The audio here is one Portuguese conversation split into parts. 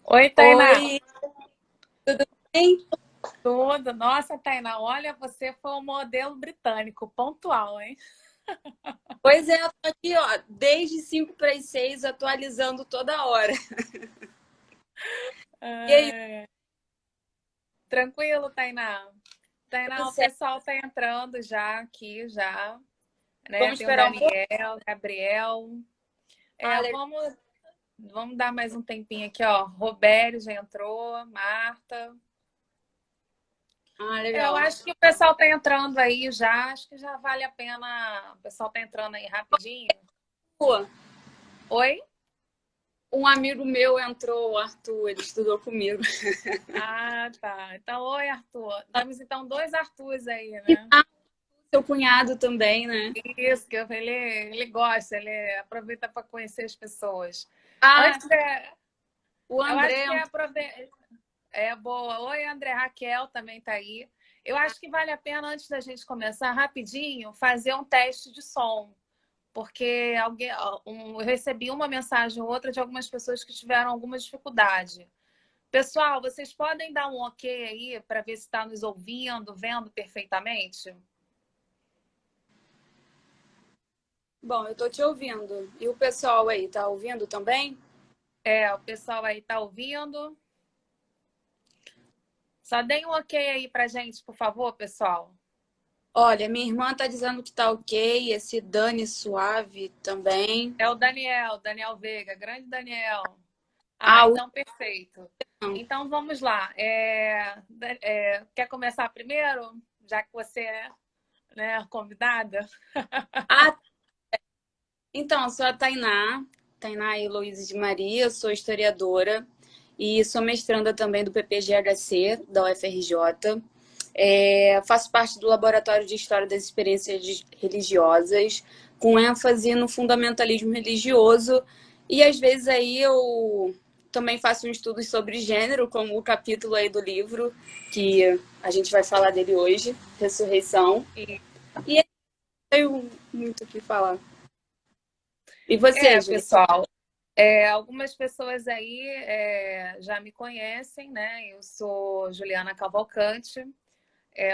Oi, Tainá. Oi, tudo bem? Tudo? Nossa, Tainá, olha, você foi um modelo britânico, pontual, hein? Pois é, eu tô aqui, ó, desde 5 para as 6, atualizando toda hora. E aí, É, tranquilo, Tainá. tudo Tainá, o certo? pessoal tá entrando já aqui, já, né? Vamos Tem o esperar um pouco? Daniel, Gabriel. Ah, É, vamos dar mais um tempinho aqui, ó. Robério já entrou, Marta. É, eu legal. acho que o pessoal tá entrando aí já, acho que já vale a pena. O pessoal tá entrando aí rapidinho. Pô, Oi? um amigo meu entrou, o Arthur, ele estudou comigo. Ah, tá. Então, oi, Arthur. Temos então dois Arthurs aí, E né? seu cunhado também, né? Isso, que ele gosta, ele aproveita para conhecer as pessoas. Ah, Antes, o eu acho André que é boa. Oi, André, Raquel também tá aí. Eu acho que vale a pena, antes da gente começar, rapidinho, fazer um teste de som. Porque eu recebi uma mensagem ou outra de algumas pessoas que tiveram alguma dificuldade. Pessoal, vocês podem dar um ok aí para ver se está nos ouvindo, vendo perfeitamente? bom, eu tô te ouvindo. E o pessoal aí, tá ouvindo também? É, o pessoal aí tá ouvindo? Só deem um ok aí pra gente, por favor, pessoal. Olha, minha irmã tá dizendo que tá ok, esse Dani Suave também. É o Daniel, Daniel Veiga, grande Daniel. Ah, Ah, o então perfeito. Então vamos lá. Quer começar primeiro? Já que você é, né, convidada? ah, então, eu sou a Tainá Heloísa de Maria, sou historiadora e sou mestranda também do PPGHC, da UFRJ. Faço parte do Laboratório de História das Experiências Religiosas, com ênfase no fundamentalismo religioso, e às vezes aí eu também faço um estudo sobre gênero, como o capítulo aí do livro, que a gente vai falar dele hoje, Ressurreição. E, E eu tenho muito o que falar. E você, Julia? pessoal, algumas pessoas aí já me conhecem, né? Eu sou Juliana Cavalcante,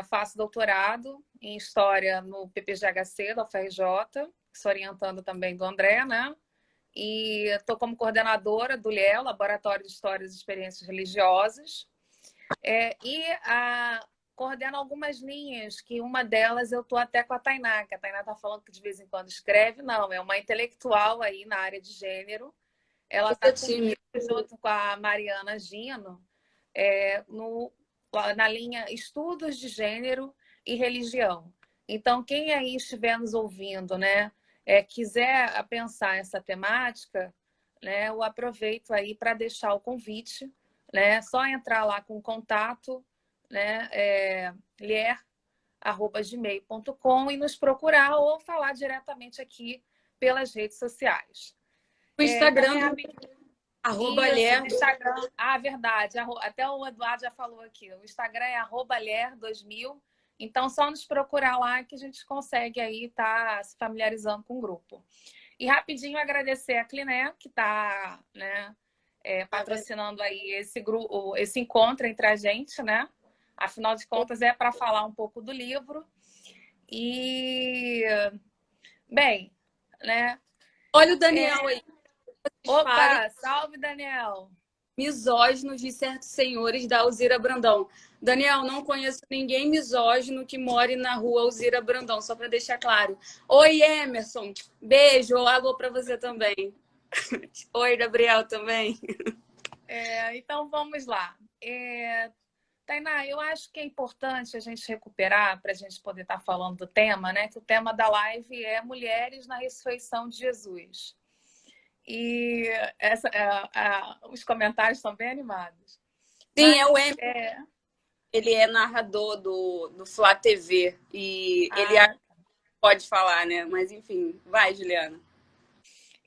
faço doutorado em História no PPGHC da UFRJ, sou orientando também do André, né? E estou como coordenadora do LIEL, Laboratório de Histórias e Experiências Religiosas, coordeno algumas linhas, que uma delas eu estou até com a Tainá, que a Tainá está falando que de vez em quando escreve, não, é uma intelectual aí na área de gênero, ela está Seu time. comigo, junto com a Mariana Gino, no, na linha Estudos de Gênero e Religião. Então, quem aí estiver nos ouvindo, né, quiser pensar essa temática, né, eu aproveito aí para deixar o convite, né, só entrar lá com contato, né, lier@gmail.com e nos procurar ou falar diretamente aqui pelas redes sociais. O Instagram Também do arroba isso, no Ler. Instagram. Ah, verdade. Até o Eduardo já falou aqui. O Instagram é @ler2000. Então, só nos procurar lá que a gente consegue aí estar se familiarizando com o grupo. E rapidinho agradecer a Cliné, que está, né, patrocinando aí esse grupo, esse encontro entre a gente, né? Afinal de contas, é para falar um pouco do livro. E, bem, né? Olha o Daniel aí. Vocês falem Opa, salve, Daniel! misóginos de certos senhores da Alzira Brandão. Daniel, não conheço ninguém misógino que more na rua Alzira Brandão, só para deixar claro. Oi, Emerson. Beijo. Alô para você também. Oi, Gabriel também. Então vamos lá. Tainá, eu acho que é importante a gente recuperar, para a gente poder estar falando do tema, né? Que o tema da live é Mulheres na Ressurreição de Jesus. E os comentários estão bem animados. Sim, é o Mas, Emerson. Ele é narrador do Flá TV e ele ah, pode falar, né? Mas enfim, vai, Juliana.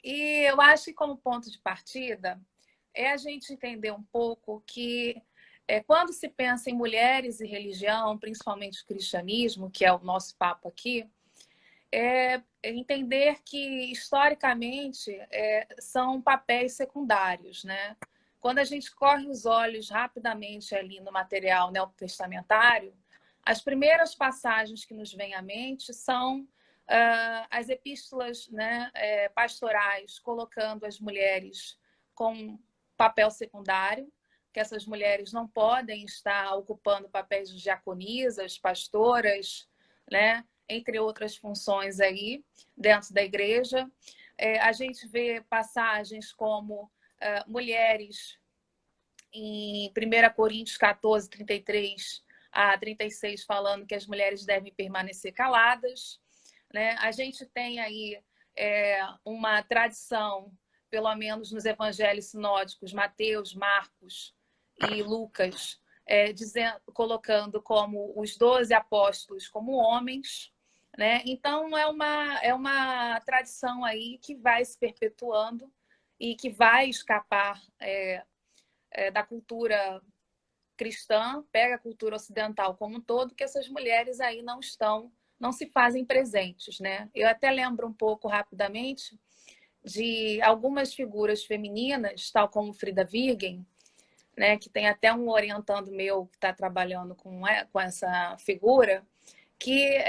e eu acho que como ponto de partida é a gente entender um pouco que quando se pensa em mulheres e religião, principalmente o cristianismo, que é o nosso papo aqui, entender que historicamente são papéis secundários, né? quando a gente corre os olhos rapidamente ali no material neotestamentário, as primeiras passagens que nos vêm à mente são as epístolas, né, pastorais, colocando as mulheres com papel secundário, que essas mulheres não podem estar ocupando papéis de diaconisas, pastoras, né, entre outras funções aí dentro da igreja. A gente vê passagens como mulheres em 1 Coríntios 14, 33 a 36, falando que as mulheres devem permanecer caladas, né? A gente tem aí uma tradição, pelo menos nos evangelhos sinódicos, Mateus, Marcos e Lucas, colocando como os 12 apóstolos como homens, né? Então, é uma tradição aí que vai se perpetuando e que vai escapar da cultura cristã, pega a cultura ocidental como um todo, que essas mulheres aí não se fazem presentes, né? Eu até lembro um pouco rapidamente de algumas figuras femininas, tal como Frida Virgen, né, que tem até um orientando meu que está trabalhando com essa figura, que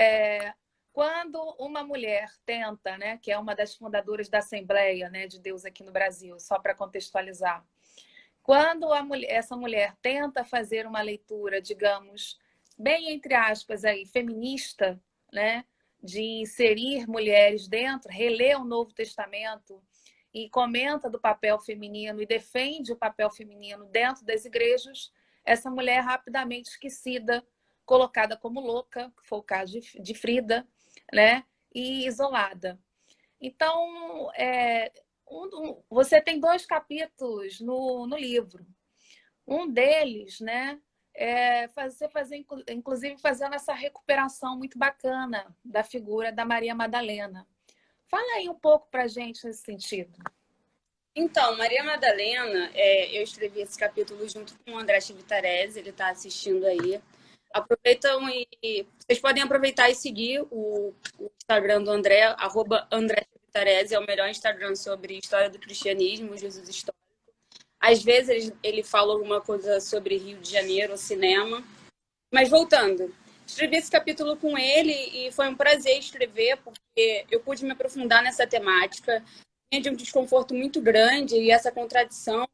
quando uma mulher tenta, né, que é uma das fundadoras da Assembleia, né, de Deus aqui no Brasil, só para contextualizar, quando essa mulher tenta fazer uma leitura, digamos, bem entre aspas aí, feminista, né, de inserir mulheres dentro, relê o Novo Testamento e comenta do papel feminino e defende o papel feminino dentro das igrejas, essa mulher é rapidamente esquecida, colocada como louca, que foi o caso de Frida, né, e isolada. Então, você tem 2 capítulos no livro. Um deles, né, inclusive fazendo essa recuperação muito bacana da figura da Maria Madalena. Fala aí um pouco para a gente nesse sentido. Então, Maria Madalena, eu escrevi esse capítulo junto com o André Chivitarese, ele está assistindo aí. Aproveitam e vocês podem aproveitar e seguir o Instagram do André, @André Chivitarese, é o melhor Instagram sobre história do cristianismo, Jesus histórico. Às vezes ele fala alguma coisa sobre Rio de Janeiro, cinema. Mas voltando, escrevi esse capítulo com ele e foi um prazer escrever, porque eu pude me aprofundar nessa temática. Tinha de um desconforto muito grande e essa contradição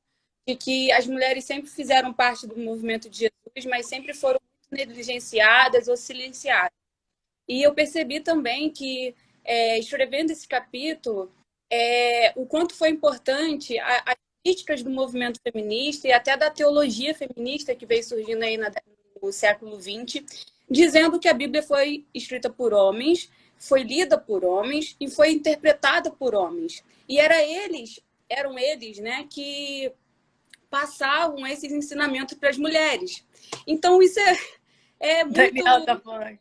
de que as mulheres sempre fizeram parte do movimento de Jesus, mas sempre foram muito negligenciadas ou silenciadas. E eu percebi também que, escrevendo esse capítulo, o quanto foi importante as críticas do movimento feminista e até da teologia feminista que veio surgindo aí no século XX, dizendo que a Bíblia foi escrita por homens, foi lida por homens e foi interpretada por homens. E eram eles, né, que passavam esses ensinamentos para as mulheres. Então, isso é muito... Daniel tá falando.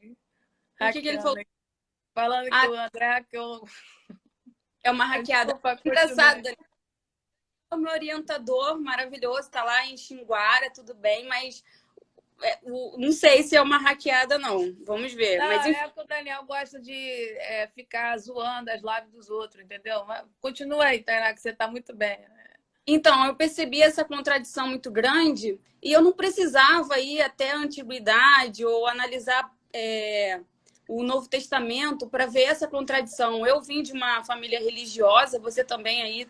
O que ele falou? Falando que o André... É uma hackeada. Engraçado, Daniel. O meu orientador maravilhoso, está lá em Xinguara, tudo bem, mas não sei se é uma hackeada, não. Vamos ver. Não, mas, enfim... que o Daniel gosta de ficar zoando as lives dos outros, entendeu? Mas continua aí, Tainá, que você está muito bem. Então, eu percebi essa contradição muito grande e eu não precisava ir até a antiguidade ou analisar o Novo Testamento para ver essa contradição. Eu vim de uma família religiosa, você também aí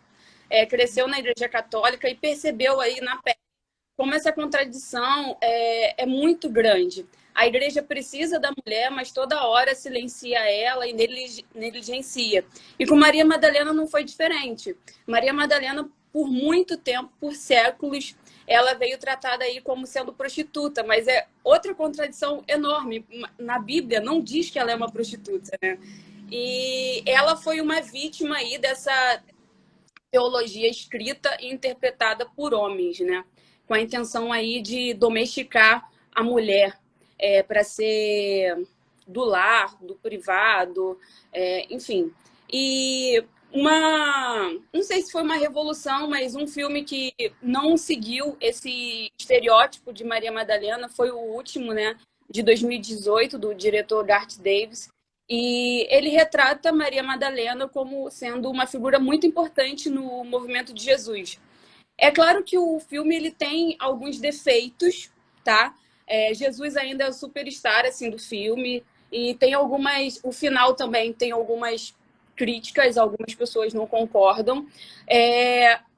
cresceu na Igreja Católica e percebeu aí na pele como essa contradição é muito grande. A igreja precisa da mulher, mas toda hora silencia ela e negligencia. E com Maria Madalena não foi diferente. Maria Madalena, por muito tempo, por séculos, ela veio tratada aí como sendo prostituta, mas é outra contradição enorme. Na Bíblia não diz que ela é uma prostituta, né? E ela foi uma vítima aí dessa teologia escrita e interpretada por homens, né? Com a intenção aí de domesticar a mulher para ser do lar, do privado, enfim. E não sei se foi uma revolução, mas um filme que não seguiu esse estereótipo de Maria Madalena foi o último, né, de 2018, do diretor Garth Davis. E ele retrata Maria Madalena como sendo uma figura muito importante no movimento de Jesus. É claro que o filme ele tem alguns defeitos, tá? Jesus ainda é o superstar assim do filme e tem algumas, o final também tem algumas críticas, algumas pessoas não concordam.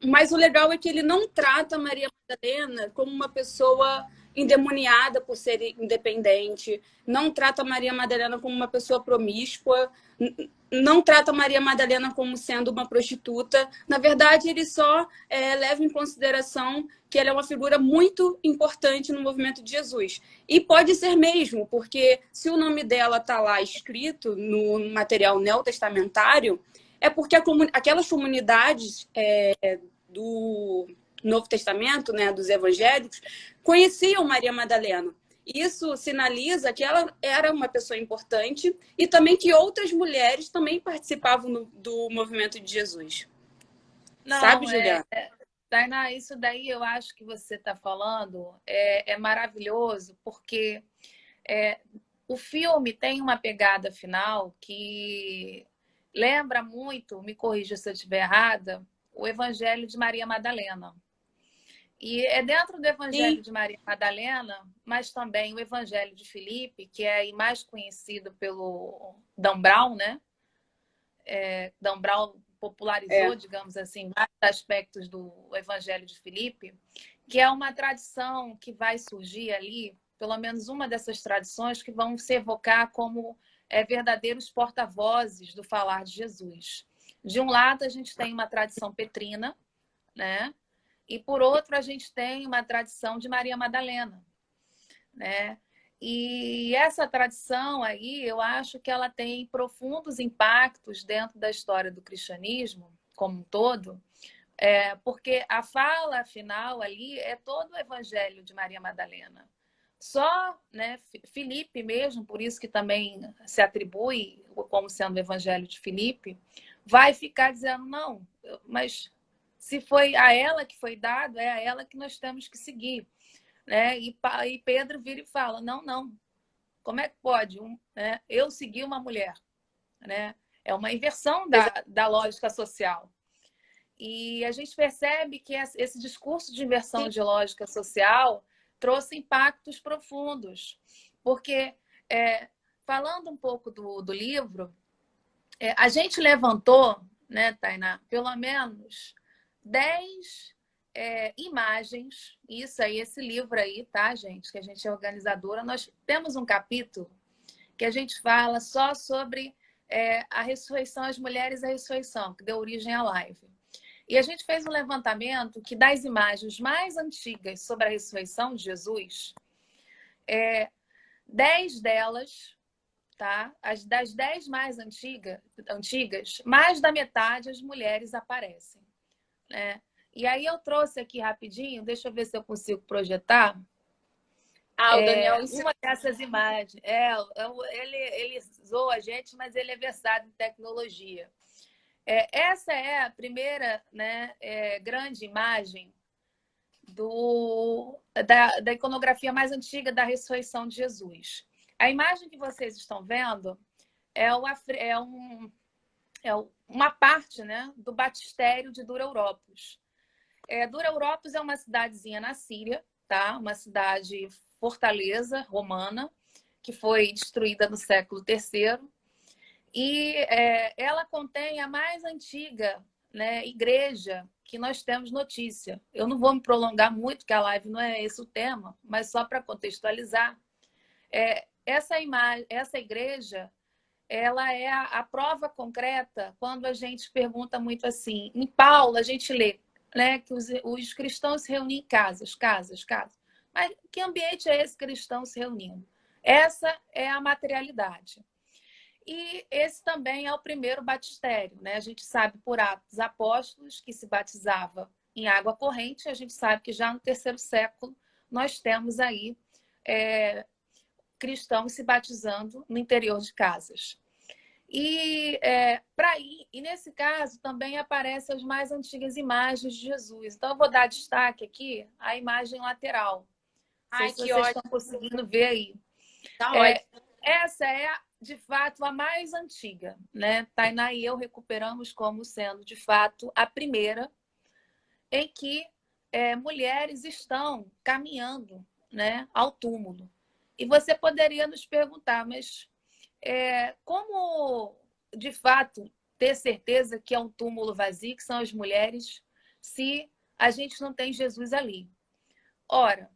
Mas o legal é que ele não trata Maria Madalena como uma pessoa endemoniada por ser independente, não trata Maria Madalena como uma pessoa promíscua, não trata Maria Madalena como sendo uma prostituta. Na verdade, ele só leva em consideração que ela é uma figura muito importante no movimento de Jesus. E pode ser mesmo, porque se o nome dela está lá escrito no material neotestamentário, é porque aquelas comunidades do Novo Testamento, né, dos evangélicos, conheciam Maria Madalena. Isso sinaliza que ela era uma pessoa importante e também que outras mulheres também participavam do movimento de Jesus. Sabe, Não, Juliana? Tainá, isso daí eu acho que você está falando é maravilhoso, porque o filme tem uma pegada final que lembra muito, me corrija se eu estiver errada, o Evangelho de Maria Madalena. E é dentro do Evangelho Sim. de Maria Madalena, mas também o Evangelho de Filipe, que é mais conhecido pelo Dan Brown, né? Dan Brown popularizou, digamos assim, vários aspectos do Evangelho de Filipe, que é uma tradição que vai surgir ali, pelo menos uma dessas tradições que vão se evocar como verdadeiros porta-vozes do falar de Jesus. De um lado, a gente tem uma tradição petrina, né? E por outro, a gente tem uma tradição de Maria Madalena, né? E essa tradição aí, eu acho que ela tem profundos impactos dentro da história do cristianismo como um todo, porque a fala final ali é todo o evangelho de Maria Madalena. Só, né, Filipe mesmo, por isso que também se atribui como sendo o evangelho de Filipe, vai ficar dizendo, não, mas se foi a ela que foi dado, é a ela que nós temos que seguir. Né? E Pedro vira e fala, não, como é que pode eu seguir uma mulher? Né? É uma inversão da lógica social. E a gente percebe que esse discurso de inversão de lógica social trouxe impactos profundos. Porque, falando um pouco do livro, a gente levantou, né, Tainá, pelo menos 10 imagens. Isso aí, esse livro aí, tá, gente? Que a gente é organizadora. Nós temos um capítulo que a gente fala só sobre a ressurreição, as mulheres e a ressurreição, que deu origem à live. E a gente fez um levantamento que das imagens mais antigas sobre a ressurreição de Jesus, 10 delas, tá? Das 10 mais antigas, mais da metade as mulheres aparecem, né? E aí eu trouxe aqui rapidinho, deixa eu ver se eu consigo projetar. O Daniel uma dessas imagens. Ele zoa a gente, mas ele é versado em tecnologia. Essa é a primeira, né, grande imagem da iconografia mais antiga da ressurreição de Jesus. A imagem que vocês estão vendo uma parte, né, do batistério de Dura Europos. Dura Europos é uma cidadezinha na Síria, tá? Uma cidade fortaleza romana, que foi destruída no século III. E ela contém a mais antiga, né, igreja que nós temos notícia. Eu não vou me prolongar muito, porque a live não é esse o tema, mas só para contextualizar. Essa igreja, ela é a prova concreta quando a gente pergunta muito assim. Em Paulo, a gente lê, né, que os cristãos se reuniam em casas. Mas que ambiente é esse cristão se reunindo? Essa é a materialidade. E esse também é o primeiro batistério, né? A gente sabe por Atos Apóstolos que se batizava em água corrente. A gente sabe que já no terceiro século nós temos aí cristãos se batizando no interior de casas. E nesse caso também aparecem as mais antigas imagens de Jesus. Então eu vou dar destaque aqui à imagem lateral. Não sei se vocês estão conseguindo ver aí. Tá ótimo. Essa é, de fato, a mais antiga, né? Tainá e eu recuperamos como sendo, de fato, a primeira em que mulheres estão caminhando, né, ao túmulo. E você poderia nos perguntar, mas como, de fato, ter certeza que é um túmulo vazio, que são as mulheres, se a gente não tem Jesus ali? Ora,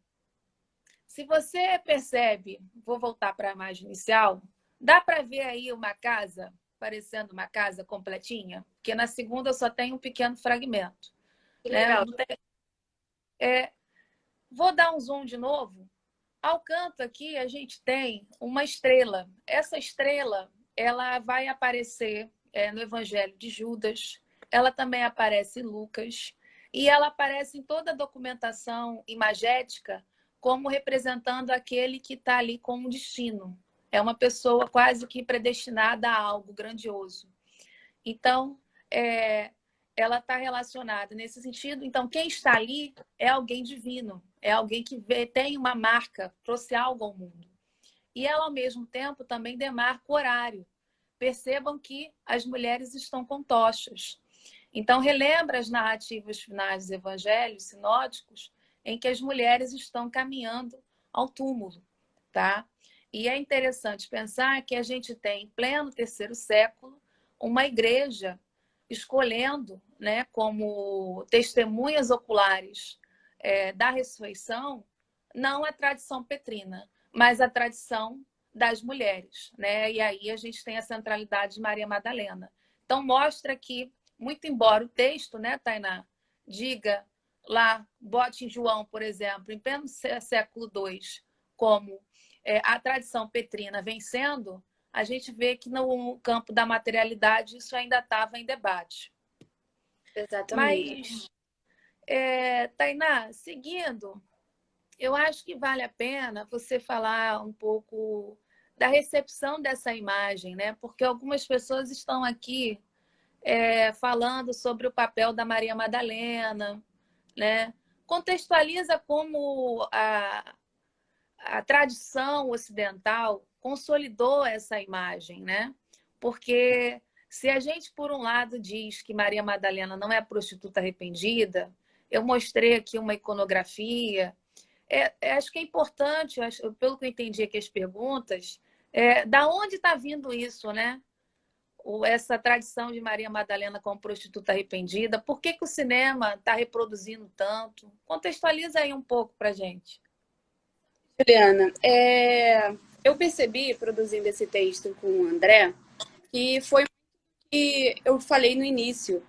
se você percebe, vou voltar para a imagem inicial, dá para ver aí uma casa, parecendo uma casa completinha? Porque na segunda eu só tenho um pequeno fragmento. Que Né? legal. Vou dar um zoom de novo. Ao canto aqui a gente tem uma estrela. Essa estrela ela vai aparecer no Evangelho de Judas, ela também aparece em Lucas, e ela aparece em toda a documentação imagética como representando aquele que está ali com um destino. É uma pessoa quase que predestinada a algo grandioso. Então, ela está relacionada nesse sentido. Então, quem está ali é alguém divino, é alguém que tem uma marca, trouxe algo ao mundo. E ela, ao mesmo tempo, também demarca o horário. Percebam que as mulheres estão com tochas. Então, relembra as narrativas finais dos evangelhos sinóticos, em que as mulheres estão caminhando ao túmulo, tá? E é interessante pensar que a gente tem, em pleno terceiro século, uma igreja escolhendo, né, como testemunhas oculares da ressurreição, não a tradição petrina, mas a tradição das mulheres, né? E aí a gente tem a centralidade de Maria Madalena. Então mostra que, muito embora o texto, né, Tainá, diga lá, bote em João, por exemplo, em pleno século II, como a tradição petrina vencendo, a gente vê que no campo da materialidade isso ainda estava em debate. Exatamente. Mas, Tainá, seguindo, eu acho que vale a pena você falar um pouco da recepção dessa imagem, né? Porque algumas pessoas estão aqui falando sobre o papel da Maria Madalena, né? Contextualiza como a tradição ocidental consolidou essa imagem, né? Porque se a gente, por um lado, diz que Maria Madalena não é prostituta arrependida, eu mostrei aqui uma iconografia. Acho que é importante, pelo que eu entendi aqui as perguntas, da onde está vindo isso, né? Essa tradição de Maria Madalena como prostituta arrependida, por que o cinema está reproduzindo tanto? Contextualiza aí um pouco para a gente. Juliana, eu percebi, produzindo esse texto com o André, que foi o que eu falei no início.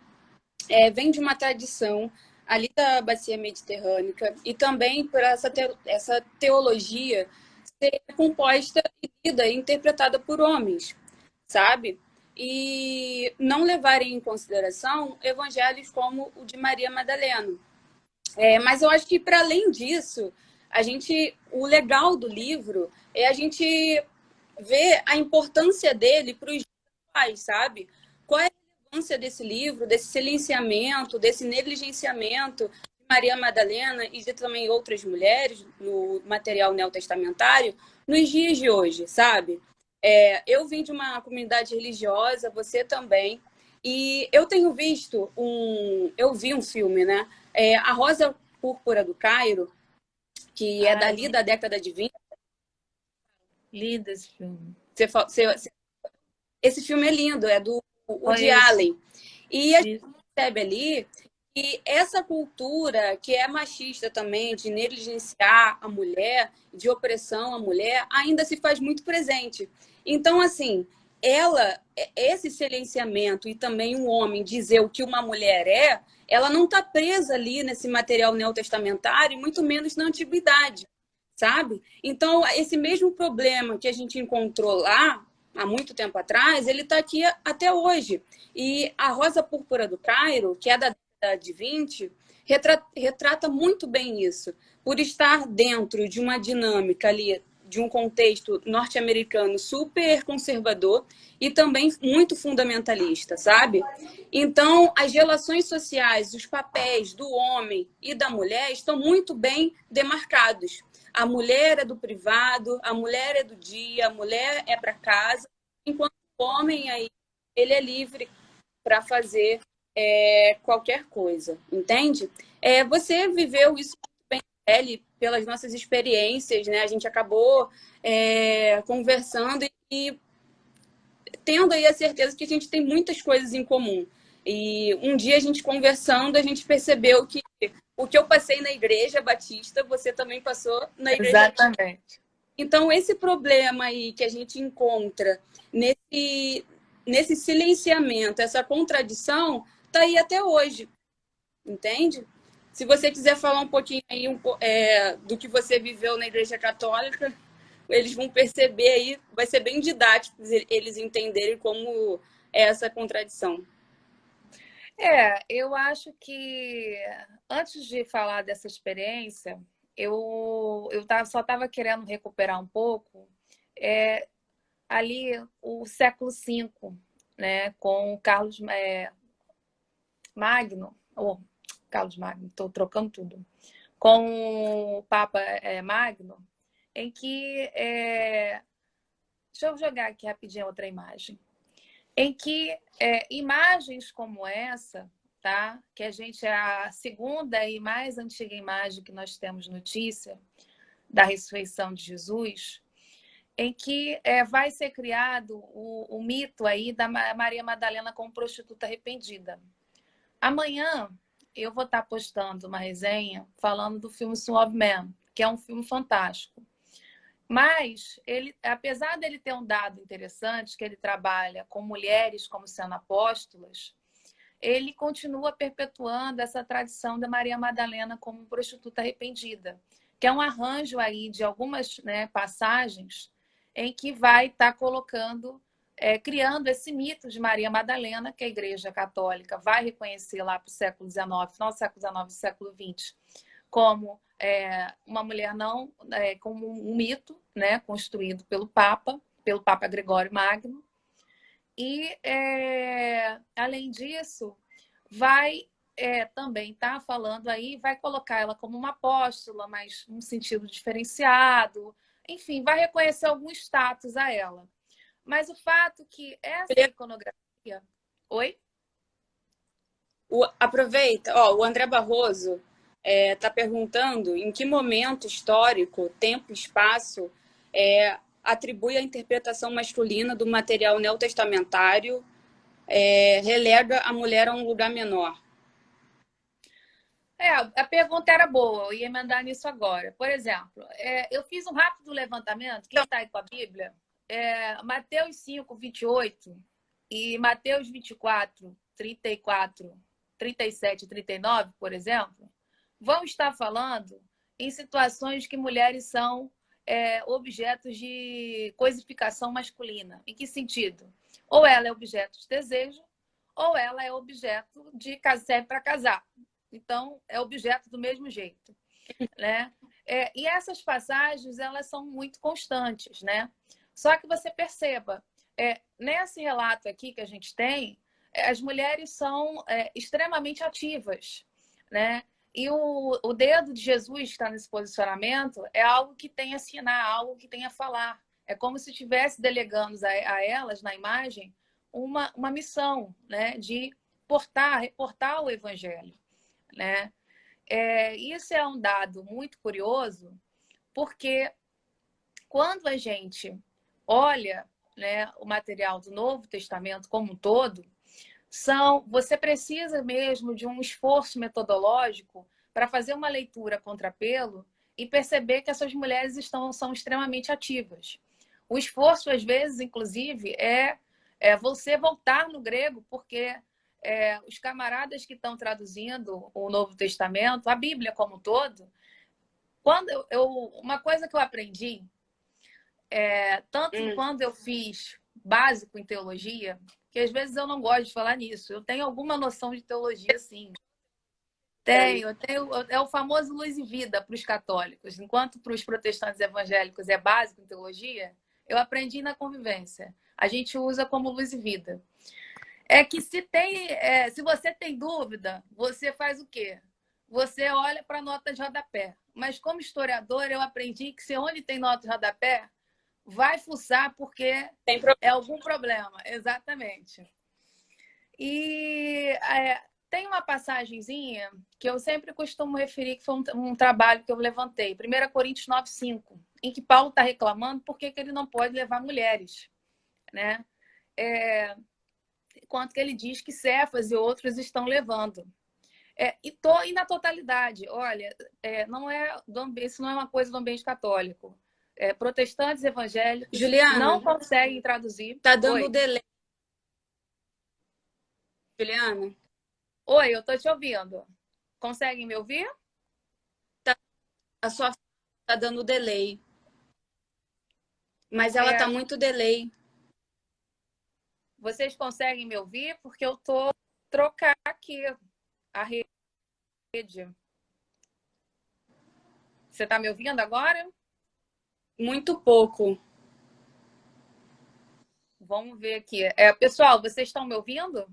Vem de uma tradição ali da bacia mediterrânea e também por essa teologia ser composta, lida e interpretada por homens, sabe? E não levarem em consideração evangelhos como o de Maria Madalena. Mas eu acho que, para além disso, o legal do livro é a gente ver a importância dele para os pais, sabe? Qual é a relevância desse livro, desse silenciamento, desse negligenciamento de Maria Madalena e de também outras mulheres no material neotestamentário nos dias de hoje, sabe? Eu vim de uma comunidade religiosa, você também, e eu tenho visto eu vi um filme, né? A Rosa Púrpura do Cairo, que é dali da década de 20. Lindo esse filme. Esse filme é lindo, é do Woody Allen. E a gente percebe ali que essa cultura, que é machista também, de negligenciar a mulher, de opressão à mulher, ainda se faz muito presente. Então, assim, esse silenciamento e também um homem dizer o que uma mulher ela não está presa ali nesse material neotestamentário, muito menos na antiguidade, sabe? Então, esse mesmo problema que a gente encontrou lá, há muito tempo atrás, ele está aqui até hoje. E a Rosa Púrpura do Cairo, que é da década de 20, retrata muito bem isso, por estar dentro de uma dinâmica ali, de um contexto norte-americano super conservador e também muito fundamentalista, sabe? Então, as relações sociais, os papéis do homem e da mulher estão muito bem demarcados. A mulher é do privado, a mulher é do dia, a mulher é para casa, enquanto o homem aí, ele é livre para fazer qualquer coisa, entende? Você viveu isso bem, Ellie, pelas nossas experiências, né? A gente acabou conversando e tendo aí a certeza que a gente tem muitas coisas em comum. E um dia a gente conversando, a gente percebeu que o que eu passei na igreja batista, você também passou na igreja. Exatamente. Então, esse problema aí que a gente encontra nesse silenciamento, essa contradição, está aí até hoje, entende? Se você quiser falar um pouquinho aí do que você viveu na Igreja Católica, eles vão perceber aí, vai ser bem didático eles entenderem como é essa contradição. Eu acho que antes de falar dessa experiência, só estava querendo recuperar um pouco ali o século V, né, com o Carlos Magno, Carlos Magno, estou trocando tudo, com o Papa Magno, em que deixa eu jogar aqui rapidinho outra imagem, em que imagens como essa, tá? Que a gente é a segunda e mais antiga imagem que nós temos notícia da ressurreição de Jesus, em que vai ser criado o mito aí da Maria Madalena como prostituta arrependida. Amanhã eu vou estar postando uma resenha falando do filme Son of Man, que é um filme fantástico. Mas, apesar dele ter um dado interessante, que ele trabalha com mulheres como sendo apóstolas, ele continua perpetuando essa tradição da Maria Madalena como prostituta arrependida, que é um arranjo aí de algumas passagens em que vai estar colocando, criando esse mito de Maria Madalena, que a Igreja Católica vai reconhecer lá para o século XIX, final do século XIX e século XX, como uma mulher não, como um mito, né, construído pelo Papa Gregório Magno. E, além disso, vai também estar falando aí, vai colocar ela como uma apóstola, mas num sentido diferenciado. Enfim, vai reconhecer algum status a ela. Mas o fato que essa iconografia... Oi? Aproveita, o André Barroso está perguntando em que momento histórico, tempo e espaço atribui a interpretação masculina do material neotestamentário, relega a mulher a um lugar menor. A pergunta era boa, eu ia emendar nisso agora. Por exemplo, eu fiz um rápido levantamento, quem está aí com a Bíblia, Mateus 5, 28 e Mateus 24, 34, 37 e 39, por exemplo, vão estar falando em situações que mulheres são objetos de coisificação masculina. Em que sentido? Ou ela é objeto de desejo, ou ela é objeto de serve para casar. Então, é objeto do mesmo jeito, né? E essas passagens, elas são muito constantes, né? Só que você perceba, nesse relato aqui que a gente tem, as mulheres são extremamente ativas, né? E o dedo de Jesus que está nesse posicionamento é algo que tem a assinar, algo que tem a falar. É como se estivesse delegando a elas, na imagem, uma missão, né? De reportar o evangelho, né? Isso é um dado muito curioso, porque quando a gente olha, né, o material do Novo Testamento como um todo, você precisa mesmo de um esforço metodológico para fazer uma leitura contrapelo e perceber que essas mulheres são extremamente ativas. O esforço, às vezes, inclusive, é você voltar no grego, porque os camaradas que estão traduzindo o Novo Testamento, a Bíblia como um todo, uma coisa que eu aprendi, tanto quando eu fiz básico em teologia, que às vezes eu não gosto de falar nisso. Eu tenho alguma noção de teologia, sim. Eu tenho, é o famoso luz e vida para os católicos. Enquanto para os protestantes evangélicos é básico em teologia, eu aprendi na convivência. A gente usa como luz e vida. É que se você tem dúvida, você faz o quê? Você olha para a nota de rodapé. Mas como historiador, eu aprendi que se onde tem nota de rodapé, vai fuçar porque é algum problema. Exatamente. E tem uma passagenzinha que eu sempre costumo referir, que foi um trabalho que eu levantei. 1 Coríntios 9:5, em que Paulo está reclamando por que ele não pode levar mulheres, né? Enquanto que ele diz que Cefas e outros estão levando. E na totalidade, olha, isso não é uma coisa do ambiente católico. Protestantes evangélicos Juliana, não conseguem traduzir. tá dando Oi. delay. Juliana, Oi, eu tô te ouvindo. Conseguem me ouvir? a sua tá dando delay. Mas ela tá muito delay. Vocês conseguem me ouvir? Porque eu tô trocar aqui a rede. Você tá me ouvindo agora? Muito pouco. Vamos ver aqui. Pessoal, vocês estão me ouvindo?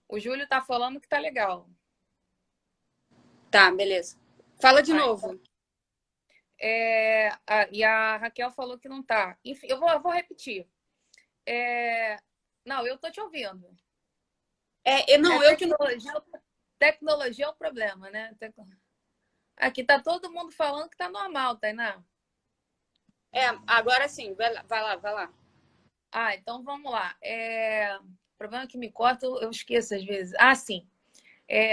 O Júlio tá falando que tá legal. Tá, beleza. Fala de novo. E a Raquel falou que não tá. Enfim, eu vou repetir. Não, eu tô te ouvindo. Tecnologia é o problema, né? Aqui tá todo mundo falando que tá normal, Tainá. Agora sim. Vai lá. Então vamos lá. O problema é que me corta, eu esqueço às vezes. Sim.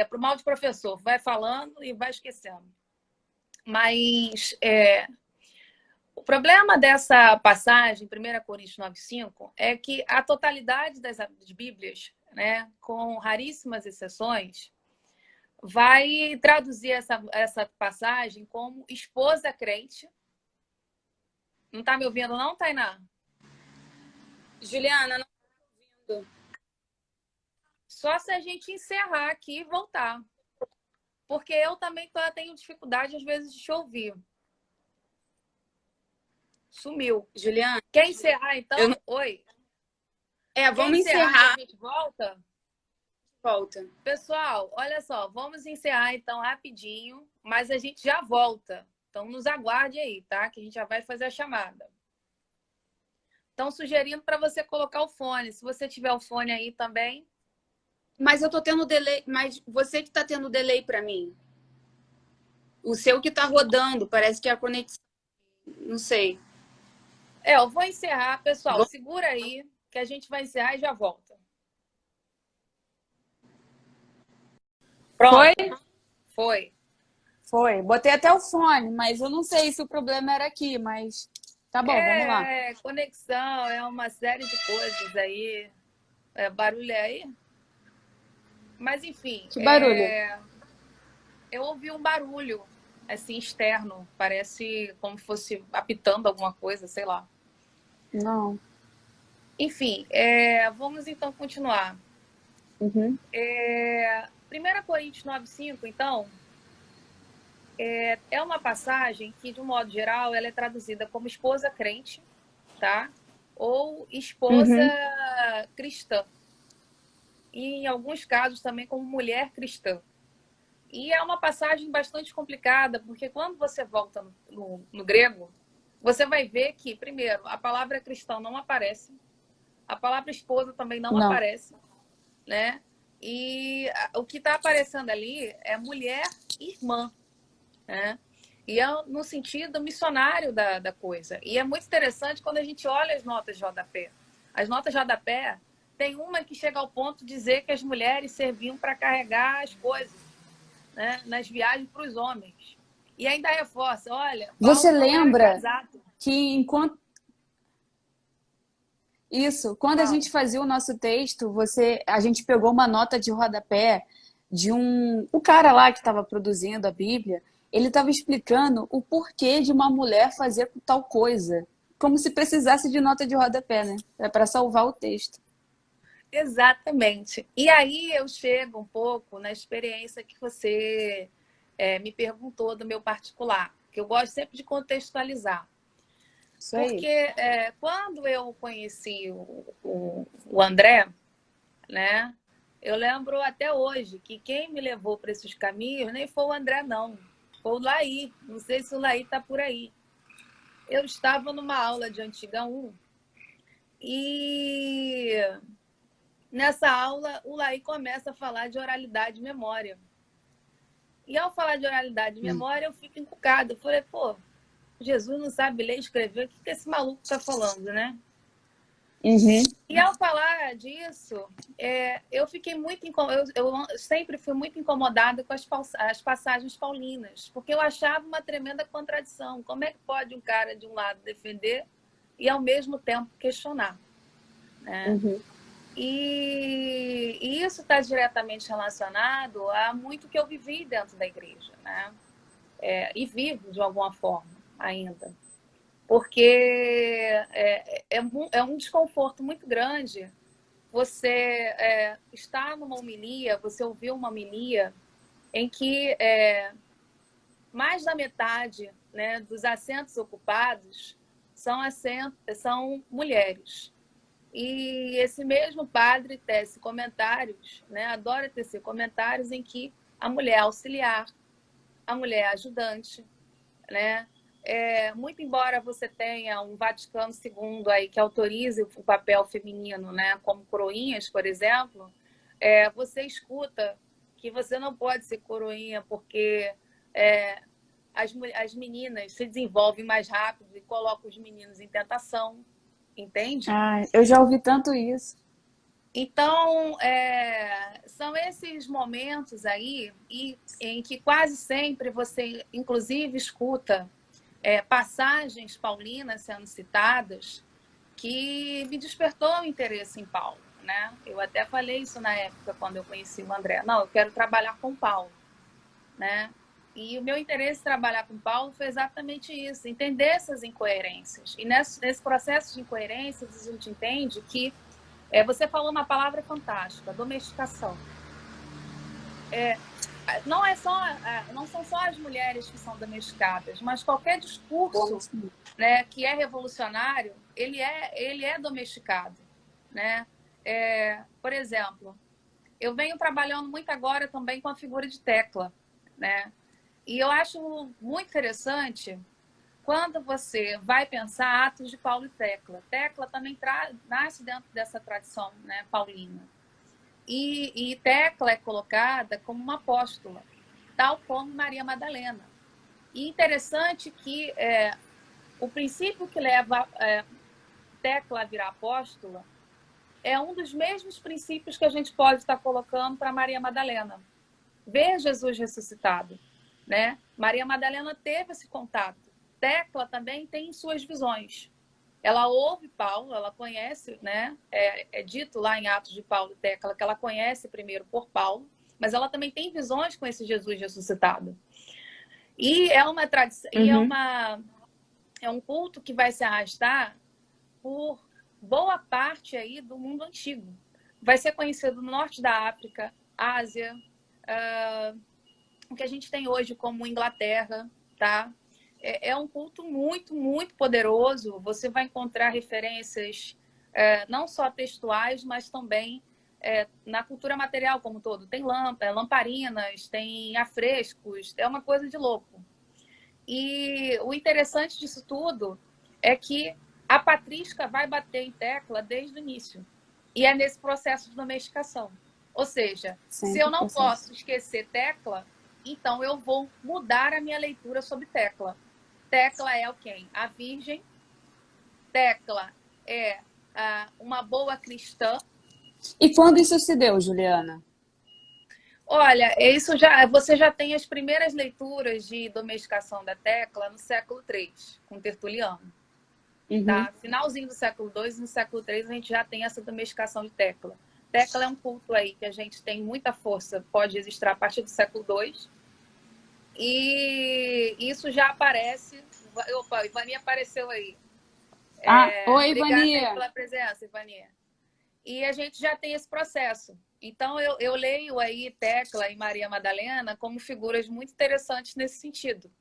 Pro mal de professor, vai falando e vai esquecendo. Mas o problema dessa passagem, 1 Coríntios 9:5, é que a totalidade das Bíblias, né, com raríssimas exceções, vai traduzir essa passagem como esposa crente. Não está me ouvindo não, Tainá? Juliana, não tô ouvindo. Só se a gente encerrar aqui e voltar. Porque eu também tenho dificuldade, às vezes, de te ouvir. Sumiu. Juliana? Quer encerrar, então? Oi. Vamos encerrar. A gente volta? Volta. Pessoal, olha só, vamos encerrar então rapidinho, mas a gente já volta. Então nos aguarde aí, tá? Que a gente já vai fazer a chamada. Estão sugerindo para você colocar o fone. Se você tiver o fone aí também. Mas eu tô tendo delay. Mas você que tá tendo delay para mim. O seu que tá rodando, parece que é a conexão. Não sei. Eu vou encerrar, pessoal. Segura aí, que a gente vai encerrar e já volta. Pronto. Foi. Botei até o fone, mas eu não sei se o problema era aqui, mas tá bom, vamos lá. Conexão, é uma série de coisas aí. Barulho aí? Mas enfim. Que barulho? Eu ouvi um barulho, assim, externo. Parece como se fosse apitando alguma coisa, sei lá. Não. Enfim, vamos então continuar. Uhum. 1 Coríntios 9:5, então, é uma passagem que, de um modo geral, ela é traduzida como esposa crente, tá? Ou esposa cristã. E, em alguns casos, também como mulher cristã. E é uma passagem bastante complicada, porque quando você volta no grego, você vai ver que, primeiro, a palavra cristão não aparece, a palavra esposa também não aparece, né? E o que está aparecendo ali é mulher irmã, né? E é no sentido missionário da coisa. E é muito interessante quando a gente olha as notas de rodapé. As notas de rodapé, tem uma que chega ao ponto de dizer que as mulheres serviam para carregar as coisas, né, nas viagens para os homens. E ainda reforça, olha... Você lembra que enquanto... Isso, quando a gente fazia o nosso texto, a gente pegou uma nota de rodapé de o cara lá que estava produzindo a Bíblia, ele estava explicando o porquê de uma mulher fazer tal coisa, como se precisasse de nota de rodapé, né? É para salvar o texto. Exatamente. E aí eu chego um pouco na experiência que você me perguntou do meu particular, que eu gosto sempre de contextualizar. Isso aí. Porque quando eu conheci o André, né, eu lembro até hoje que quem me levou para esses caminhos nem foi o André, não. Foi o Laí. Não sei se o Laí está por aí. Eu estava numa aula de Antiga 1 e nessa aula, o Laí começa a falar de oralidade e memória. E ao falar de oralidade e memória, eu fico encucada. Eu falei, pô, Jesus não sabe ler e escrever, o que esse maluco está falando, né? Uhum. E ao falar disso, eu fiquei muito eu sempre fui muito incomodada com as passagens paulinas, porque eu achava uma tremenda contradição. Como é que pode um cara de um lado defender e ao mesmo tempo questionar, né? Uhum. E isso está diretamente relacionado a muito que eu vivi dentro da igreja, né? E vivo de alguma forma ainda. Porque é um desconforto muito grande você estar numa homilia, você ouvir uma homilia em que mais da metade, né, dos assentos ocupados são mulheres. E esse mesmo padre tece comentários, né, adora tecer comentários em que a mulher auxiliar, a mulher ajudante, né? Muito embora você tenha um Vaticano II aí que autorize o papel feminino, né, como coroinhas, por exemplo, você escuta que você não pode ser coroinha porque as meninas se desenvolvem mais rápido e colocam os meninos em tentação, entende? Ah, eu já ouvi tanto isso. Então, são esses momentos aí em que quase sempre você, inclusive, escuta passagens paulinas sendo citadas que me despertou o interesse em Paulo, né? Eu até falei isso na época, quando eu conheci o André. Não, eu quero trabalhar com Paulo, né? E o meu interesse em trabalhar com Paulo foi exatamente isso, entender essas incoerências. E nesse processo de incoerências, a gente entende que você falou uma palavra fantástica, domesticação. Não são só as mulheres que são domesticadas, mas qualquer discurso, né, que é revolucionário, ele é domesticado, né? Por exemplo, eu venho trabalhando muito agora também com a figura de Tecla, né? E eu acho muito interessante quando você vai pensar atos de Paulo e Tecla. Tecla também nasce dentro dessa tradição, né, paulina. E Tecla é colocada como uma apóstola, tal como Maria Madalena. E interessante que o princípio que leva Tecla a virar apóstola é um dos mesmos princípios que a gente pode estar colocando para Maria Madalena. Ver Jesus ressuscitado, né? Maria Madalena teve esse contato. Tecla também tem suas visões. Ela ouve Paulo, ela conhece, né? É dito lá em Atos de Paulo e Tecla que ela conhece primeiro por Paulo, mas ela também tem visões com esse Jesus ressuscitado. E é uma tradição, é um culto que vai se arrastar por boa parte aí do mundo antigo. Vai ser conhecido no norte da África, Ásia, o que a gente tem hoje como Inglaterra, tá? É um culto muito, muito poderoso. Você vai encontrar referências não só textuais, mas também na cultura material como um todo. Tem lamparinas, tem afrescos, é uma coisa de louco. E o interessante disso tudo é que a patrística vai bater em Tecla desde o início. E é nesse processo de domesticação. Ou seja, se eu não posso esquecer Tecla, então eu vou mudar a minha leitura sobre Tecla. Tecla é o quem? A virgem. Tecla é uma boa cristã. E quando isso se deu, Juliana? Olha, você já tem as primeiras leituras de domesticação da Tecla no século III, com Tertuliano. Tá? Finalzinho do século II e no século III a gente já tem essa domesticação de Tecla. Tecla é um culto aí que a gente tem muita força, pode existir a partir do século II. E isso já aparece. Opa, Ivania apareceu aí. Oi, Obrigada Ivania. aí pela presença, Ivania. E a gente já tem esse processo. Então, eu leio aí Tecla e Maria Madalena como figuras muito interessantes nesse sentido,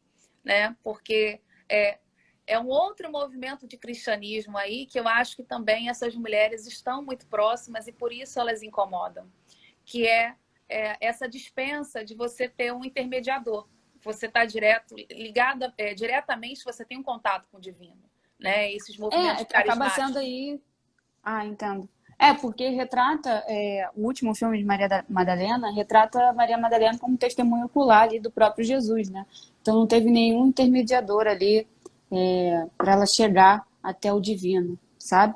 né? Porque é um outro movimento de cristianismo aí que eu acho que também essas mulheres estão muito próximas e por isso elas incomodam, que é essa dispensa de você ter um intermediador. Você está ligada diretamente, você tem um contato com o divino, né? Esses movimentos carismáticos. Acaba sendo aí... entendo. Porque retrata, o último filme de Madalena, retrata Maria Madalena como testemunho ocular ali do próprio Jesus, né? Então não teve nenhum intermediador ali para ela chegar até o divino, sabe?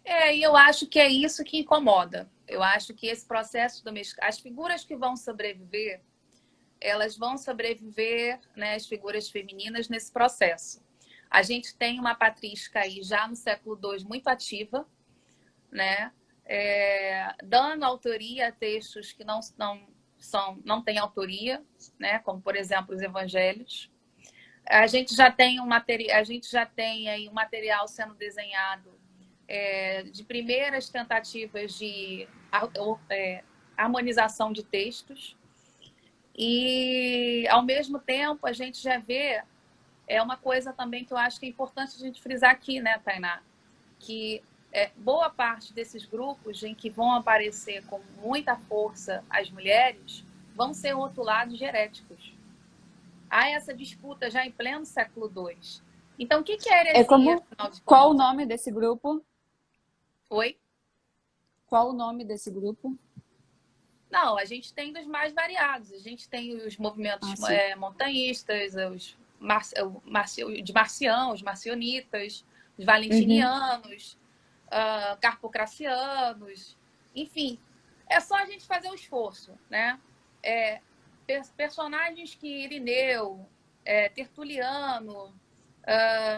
E eu acho que é isso que incomoda. Eu acho que esse processo as figuras que vão sobreviver, elas vão sobreviver, né, as figuras femininas nesse processo. A gente tem uma patrística aí já no século II muito ativa, né, dando autoria a textos que não têm autoria, né, como por exemplo os evangelhos. A gente já tem aí um material sendo desenhado de primeiras tentativas de harmonização de textos. E, ao mesmo tempo, a gente já vê uma coisa também que eu acho que é importante a gente frisar aqui, né, Tainá? Que boa parte desses grupos em que vão aparecer com muita força as mulheres vão ser rotulados de heréticos. Há essa disputa já em pleno século II. Então, o que é heresia? Qual o nome desse grupo? Oi? Qual o nome desse grupo? Não, a gente tem dos mais variados. A gente tem os movimentos montanhistas, os marcionitas, os valentinianos, carpocracianos, enfim. É só a gente fazer um esforço, né? Personagens que Irineu, Tertuliano,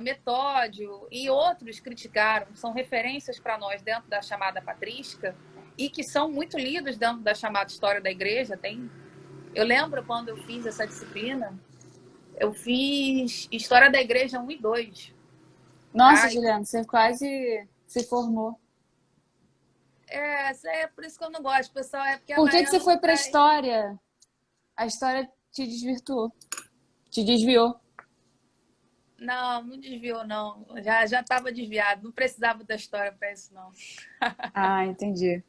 Metódio e outros criticaram, são referências para nós dentro da chamada patrística, e que são muito lidos dentro da chamada história da igreja. Eu lembro quando eu fiz essa disciplina, eu fiz História da Igreja 1 e 2. Nossa, Juliana, você quase se formou. É por isso que eu não gosto, pessoal. Por que você foi para a história? A história te desvirtuou. Te desviou. Não desviou, não. Já estava desviado. Não precisava da história para isso, não. Ah, entendi.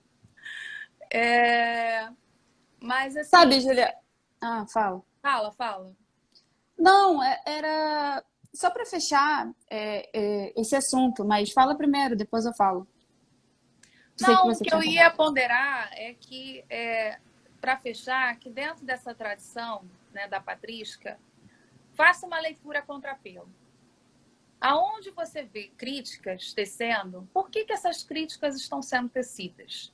Mas assim... Sabe, Julia... fala. Fala. Não, era só para fechar esse assunto, mas fala primeiro, depois eu falo. Não, o que eu ia ponderar é que, para fechar, que dentro dessa tradição, né, da patrística, faça uma leitura contrapelo. Aonde você vê críticas tecendo, por que essas críticas estão sendo tecidas?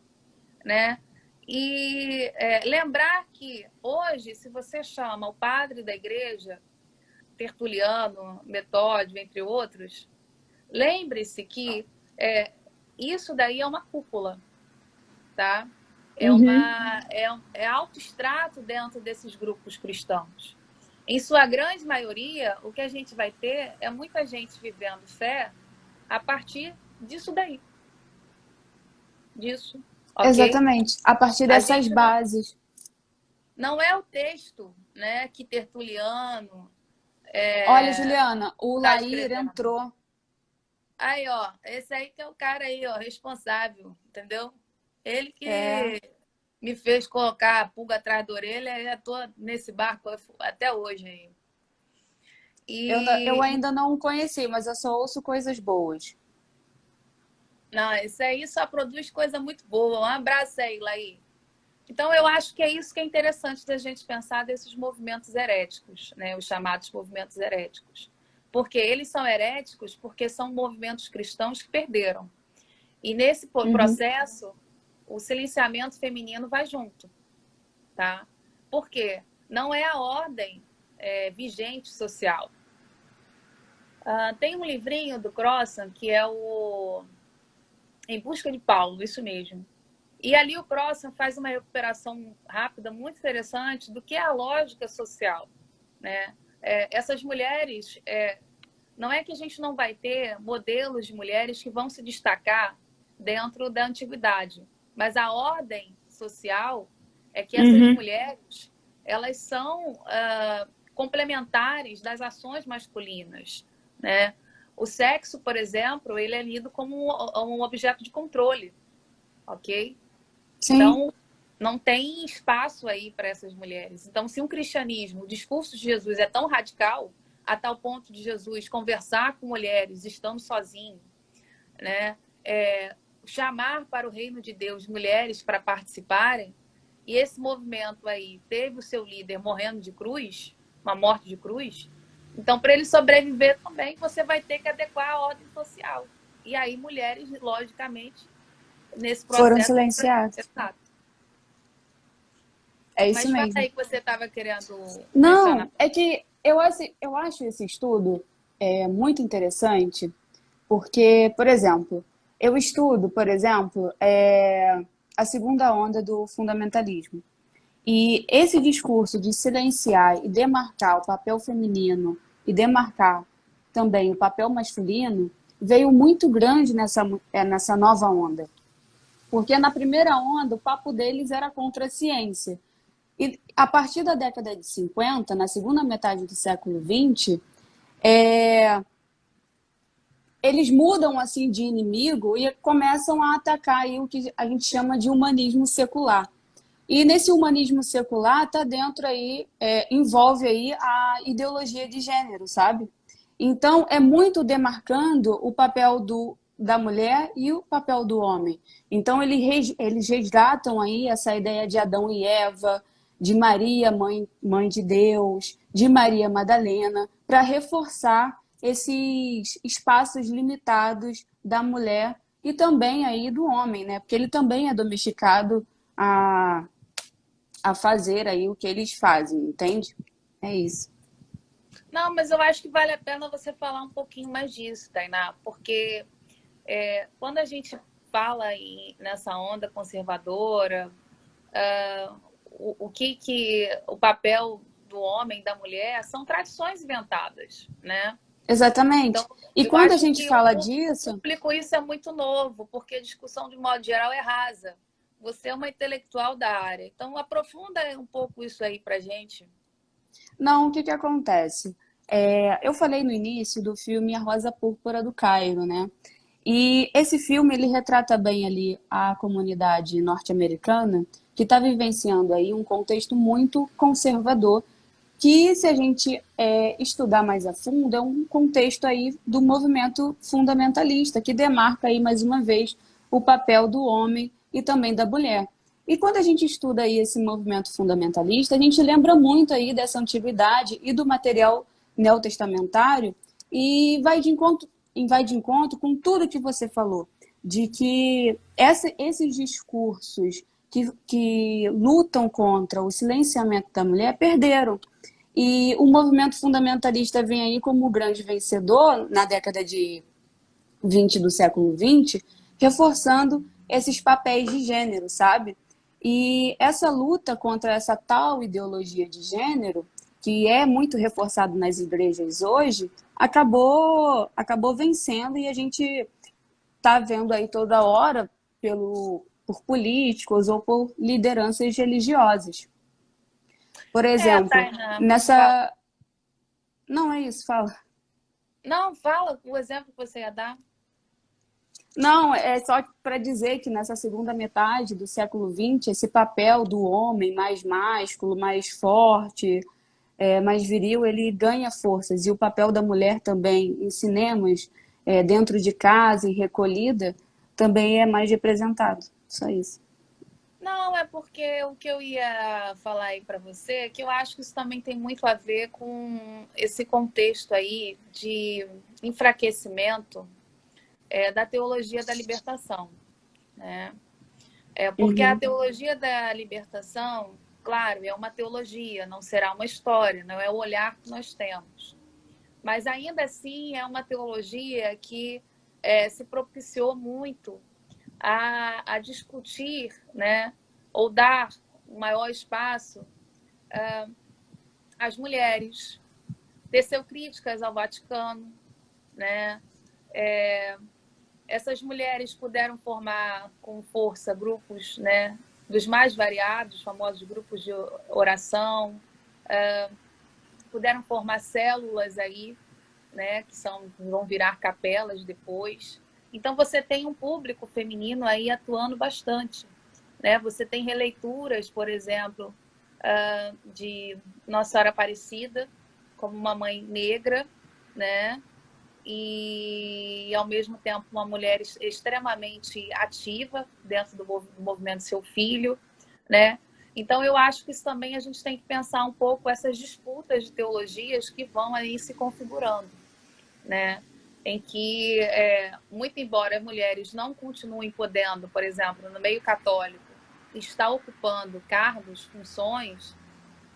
Né? E lembrar que hoje, se você chama o padre da igreja, Tertuliano, Metódio, entre outros, lembre-se que isso daí é uma cúpula, tá? É alto extrato dentro desses grupos cristãos. Em sua grande maioria, o que a gente vai ter é muita gente vivendo fé a partir disso daí. Disso. Okay? Exatamente. A partir dessas bases. Não é o texto, né, que Tertuliano... Olha, Juliana, o Lair entrou. Aí, ó, esse aí que é o cara aí, ó, responsável, entendeu? Ele que me fez colocar a pulga atrás da orelha e já tô nesse barco até hoje aí. Eu ainda não conheci, mas eu só ouço coisas boas. Não, esse aí só produz coisa muito boa. Um abraço aí, Laí. Então, eu acho que é isso que é interessante da gente pensar desses movimentos heréticos, né? Os chamados movimentos heréticos. Porque eles são heréticos porque são movimentos cristãos que perderam. E nesse processo, o silenciamento feminino vai junto, tá? Por quê? Não é a ordem vigente social. Tem um livrinho do Crossan que é o Em Busca de Paulo, isso mesmo. E ali o Crossan faz uma recuperação rápida, muito interessante, do que é a lógica social, né? Essas mulheres, não é que a gente não vai ter modelos de mulheres que vão se destacar dentro da antiguidade, mas a ordem social é que essas mulheres, elas são complementares das ações masculinas, né? O sexo, por exemplo, ele é lido como um objeto de controle, ok? Sim. Então, não tem espaço aí para essas mulheres. Então, se o discurso de Jesus é tão radical, a tal ponto de Jesus conversar com mulheres estando sozinho, né? chamar para o reino de Deus mulheres para participarem, e esse movimento aí teve o seu líder morrendo de cruz, uma morte de cruz, então, para ele sobreviver também, você vai ter que adequar a ordem social. E aí, mulheres, logicamente, nesse processo... Foram silenciadas. Exato. É isso Mas fala mesmo. aí que você estava querendo Não, mencionar. é que eu acho esse estudo muito interessante, porque, por exemplo, eu estudo, por exemplo, a segunda onda do fundamentalismo. E esse discurso de silenciar e demarcar o papel feminino e demarcar também o papel masculino veio muito grande nessa nova onda. Porque na primeira onda, o papo deles era contra a ciência. E a partir da década de 50, na segunda metade do século XX, eles mudam assim de inimigo e começam a atacar aí o que a gente chama de humanismo secular. E nesse humanismo secular está dentro aí, envolve aí a ideologia de gênero, sabe? Então é muito demarcando o papel da mulher e o papel do homem. Então eles resgatam aí essa ideia de Adão e Eva, de Maria, mãe de Deus, de Maria Madalena, para reforçar esses espaços limitados da mulher e também aí do homem, né? Porque ele também é domesticado a fazer aí o que eles fazem, entende? É isso. Não, mas eu acho que vale a pena você falar um pouquinho mais disso, Tainá, porque quando a gente fala nessa onda conservadora, o papel do homem, da mulher, são tradições inventadas, né? Exatamente. Então, E eu quando a acho gente que fala o disso, público isso é muito novo, porque a discussão, de modo geral, é rasa. Você é uma intelectual da área. Então, aprofunda um pouco isso aí pra gente. não, o que acontece? Eu falei no início do filme A Rosa Púrpura do Cairo, né? E esse filme ele retrata bem ali a comunidade norte-americana que está vivenciando aí um contexto muito conservador, que se a gente estudar mais a fundo é um contexto aí do movimento fundamentalista que demarca aí mais uma vez o papel do homem e também da mulher. E quando a gente estuda aí esse movimento fundamentalista, a gente lembra muito aí dessa antiguidade e do material neotestamentário e vai de encontro com tudo que você falou, de que esses discursos que lutam contra o silenciamento da mulher perderam. E o movimento fundamentalista vem aí como o grande vencedor na década de 20 do século XX, reforçando esses papéis de gênero, sabe? E essa luta contra essa tal ideologia de gênero, que é muito reforçado nas igrejas hoje, acabou vencendo e a gente está vendo aí toda hora por políticos ou por lideranças religiosas. Por exemplo, Tainá, fala. nessa... Não, é isso, fala. Não, fala o exemplo que você ia dar. Não, é só para dizer que nessa segunda metade do século XX, esse papel do homem mais másculo, mais forte, mais viril, ele ganha forças. E o papel da mulher também em cinemas, dentro de casa e recolhida, também é mais representado. Só isso. Não, é porque o que eu ia falar aí para você é que eu acho que isso também tem muito a ver com esse contexto aí de enfraquecimento da teologia da libertação, né? Porque a teologia da libertação, claro, é uma teologia, não será uma história, não é o olhar que nós temos. Mas ainda assim é uma teologia que se propiciou muito a discutir, né, ou dar um maior espaço às mulheres, teceu críticas ao Vaticano, né? Essas mulheres puderam formar com força grupos, né, dos mais variados, famosos grupos de oração, puderam formar células aí, né, que vão virar capelas depois. Então você tem um público feminino aí atuando bastante, né? Você tem releituras, por exemplo, de Nossa Senhora Aparecida como uma mãe negra, né? e ao mesmo tempo uma mulher extremamente ativa dentro do movimento Seu Filho, né? Então eu acho que isso também a gente tem que pensar um pouco essas disputas de teologias que vão aí se configurando, né? Em que, muito embora mulheres não continuem podendo, por exemplo, no meio católico, estar ocupando cargos, funções,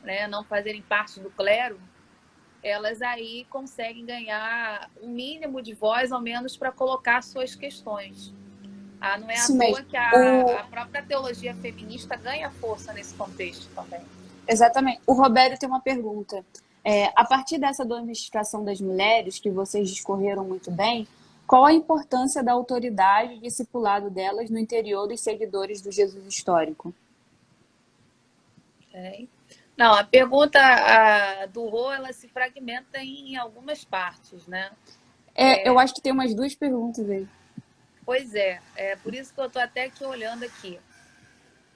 né, não fazerem parte do clero, elas aí conseguem ganhar um mínimo de voz, ao menos para colocar suas questões. Não é à Isso toa mesmo. que a própria teologia feminista ganha força nesse contexto também. Exatamente. O Roberto tem uma pergunta. A partir dessa domesticação das mulheres, que vocês discorreram muito bem, qual a importância da autoridade e discipulado delas no interior dos seguidores do Jesus histórico? Não, a pergunta do Rô, ela se fragmenta em algumas partes, né? Eu acho que tem umas 2 perguntas aí. Pois é por isso que eu estou até aqui olhando aqui.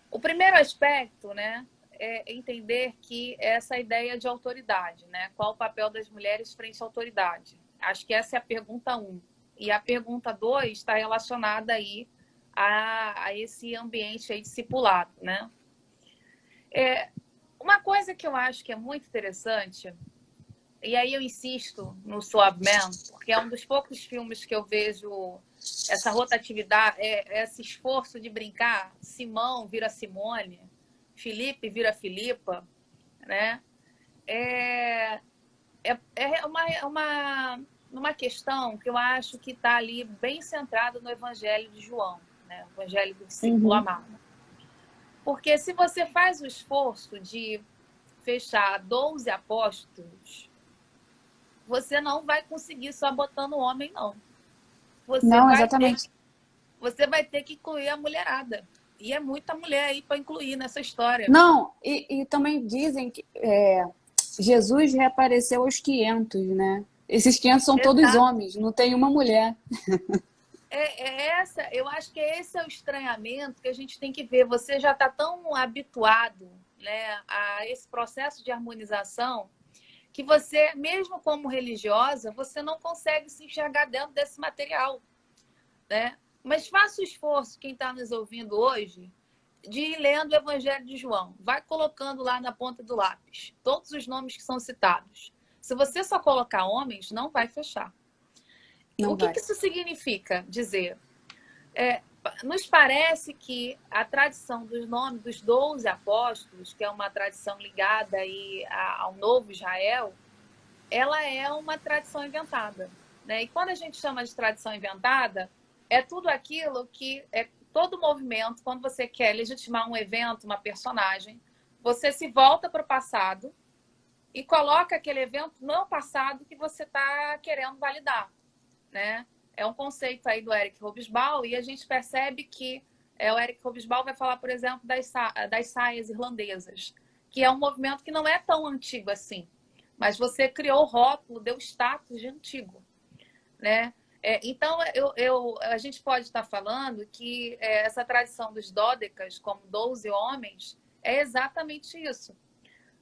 O primeiro aspecto, né, é entender que essa ideia de autoridade, né? Qual o papel das mulheres frente à autoridade? Acho que essa é a pergunta 1. E a pergunta 2 está relacionada aí a esse ambiente aí discipulado, né? Uma coisa que eu acho que é muito interessante, e aí eu insisto no Suavemente, porque é um dos poucos filmes que eu vejo essa rotatividade, esse esforço de brincar, Simão vira Simone, Felipe vira Filipa, né? Uma questão que eu acho que está ali bem centrada no Evangelho de João, né? O Evangelho do discípulo amado. Porque se você faz o esforço de fechar 12 apóstolos, você não vai conseguir só botando o homem, não. Não, exatamente. Você vai ter que incluir a mulherada. E é muita mulher aí para incluir nessa história. Não, e também dizem que Jesus reapareceu aos 500, né? Esses 500 são todos homens, não tem uma mulher. Eu acho que esse é o estranhamento que a gente tem que ver. Você já está tão habituado, né, a esse processo de harmonização que você, mesmo como religiosa, você não consegue se enxergar dentro desse material, né? Mas faça o esforço, quem está nos ouvindo hoje, de ir lendo o Evangelho de João. Vai colocando lá na ponta do lápis todos os nomes que são citados. Se você só colocar homens, não vai fechar. O que isso significa dizer? Nos parece que a tradição dos nomes dos 12 apóstolos, que é uma tradição ligada aí ao novo Israel, ela é uma tradição inventada, né? E quando a gente chama de tradição inventada, é tudo aquilo que todo movimento, quando você quer legitimar um evento, uma personagem, você se volta para o passado e coloca aquele evento no passado que você está querendo validar, né? É um conceito aí do Eric Hobsbawm e a gente percebe que o Eric Hobsbawm vai falar, por exemplo, das saias irlandesas, que é um movimento que não é tão antigo assim, mas você criou o rótulo, deu status de antigo, né? Então, a gente pode estar falando que essa tradição dos dódecas, como 12 homens, é exatamente isso,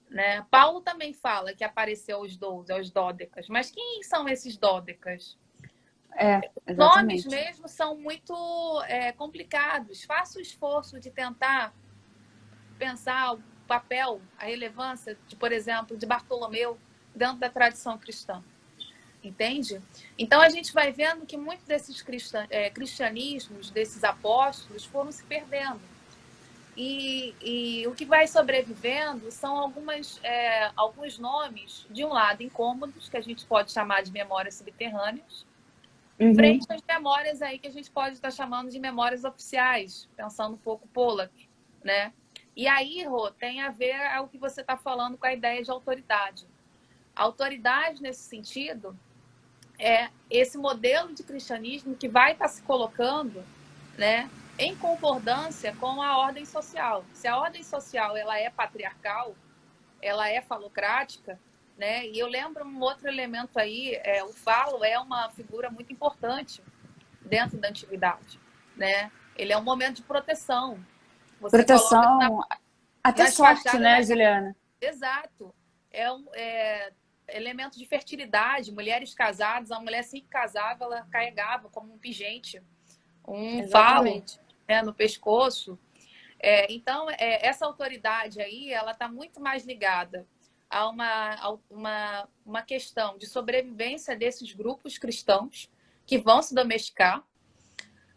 né? Paulo também fala que apareceu aos 12, aos dódecas, mas quem são esses dódecas? Os nomes mesmo são muito complicados. Faça o esforço de tentar pensar o papel, a relevância, por exemplo, de Bartolomeu dentro da tradição cristã. Entende? Então, a gente vai vendo que muitos desses cristianismos, desses apóstolos, foram se perdendo. E o que vai sobrevivendo são alguns nomes, de um lado, incômodos, que a gente pode chamar de memórias subterrâneas, frente às memórias aí que a gente pode estar chamando de memórias oficiais, pensando um pouco Pollack, né? E aí, Rô, tem a ver o que você está falando com a ideia de autoridade. A autoridade, nesse sentido, é esse modelo de cristianismo que vai estar se colocando, né, em concordância com a ordem social. Se a ordem social ela é patriarcal, ela é falocrática, né? E eu lembro um outro elemento aí, o falo é uma figura muito importante dentro da antiguidade, né? Ele é um momento de proteção. Você proteção, até sorte, né, Juliana? Exato. elementos de fertilidade, mulheres casadas, a mulher sempre casava, ela carregava como um pingente, um falo, né, no pescoço. Então, essa autoridade aí, ela está muito mais ligada a uma questão de sobrevivência desses grupos cristãos que vão se domesticar,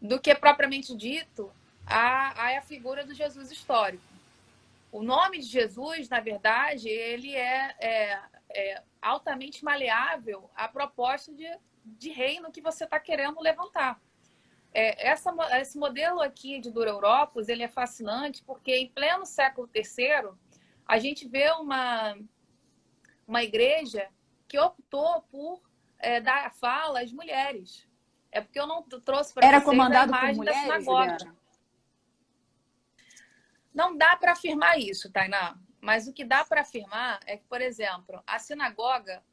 do que propriamente dito a figura do Jesus histórico. O nome de Jesus, na verdade, ele é altamente maleável à proposta de reino que você está querendo levantar. Esse modelo aqui de Dura Europos, ele é fascinante porque em pleno século III, a gente vê uma igreja que optou por dar fala às mulheres. É porque eu não trouxe para vocês a imagem da sinagoga. Juliana? Não dá para afirmar isso, Tainá. Mas o que dá para afirmar é que, por exemplo, a sinagoga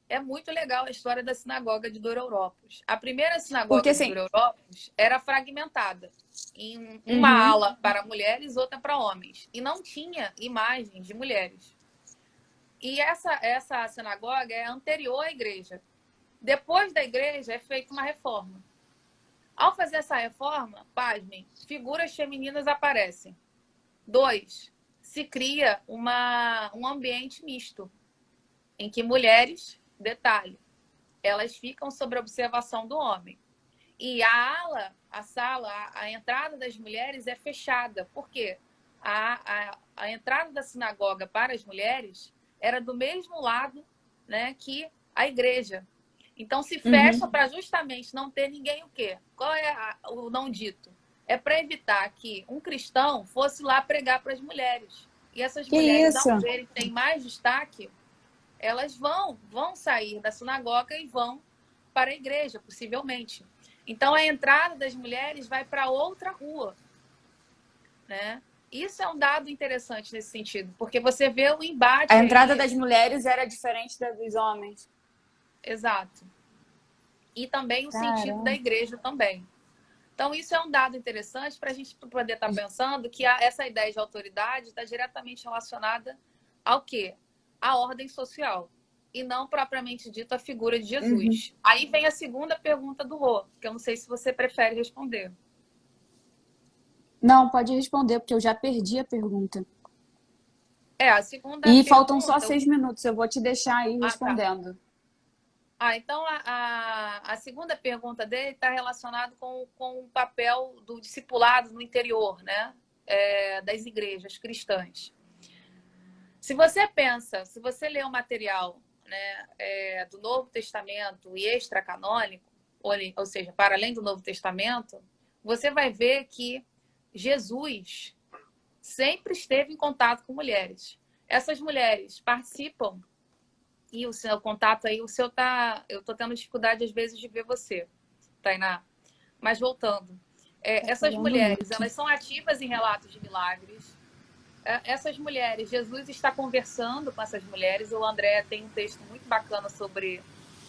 é muito legal a história da sinagoga de Dura Europos. A primeira sinagoga de Dura Europos era fragmentada em uma ala para mulheres, outra para homens. E não tinha imagens de mulheres. E essa sinagoga é anterior à igreja. Depois da igreja é feita uma reforma. Ao fazer essa reforma, pasmem, figuras femininas aparecem. 2, se cria um ambiente misto, em que mulheres, detalhe, elas ficam sob a observação do homem. E a sala, a entrada das mulheres é fechada. Por quê? A entrada da sinagoga para as mulheres era do mesmo lado, né, que a igreja. Então se fecha para justamente não ter ninguém o quê? Qual é o não dito? É para evitar que um cristão fosse lá pregar para as mulheres. E essas mulheres, ao verem que tem mais destaque, elas vão sair da sinagoga e vão para a igreja, possivelmente. Então, a entrada das mulheres vai para outra rua, né? Isso é um dado interessante nesse sentido, porque você vê o embate... A entrada das mulheres era diferente da dos homens. Exato. E também o sentido da igreja também. Então, isso é um dado interessante para a gente poder estar pensando que essa ideia de autoridade está diretamente relacionada ao quê? A ordem social, e não propriamente dito a figura de Jesus. Aí vem a segunda pergunta do Rô, que eu não sei se você prefere responder. Não, pode responder, porque eu já perdi a pergunta. A segunda pergunta... faltam só 6 minutos, eu vou te deixar aí respondendo. Então, a segunda pergunta dele está relacionada com o papel do discipulado no interior, né? Das igrejas cristãs. Se você lê o material, né, do Novo Testamento e extracanônico, ou seja, para além do Novo Testamento, você vai ver que Jesus sempre esteve em contato com mulheres. Essas mulheres participam, e o seu contato aí, eu estou tendo dificuldade às vezes de ver você, Tainá. Mas voltando, essas mulheres, elas são ativas em relatos de milagres. Essas mulheres, Jesus está conversando com essas mulheres. O André tem um texto muito bacana sobre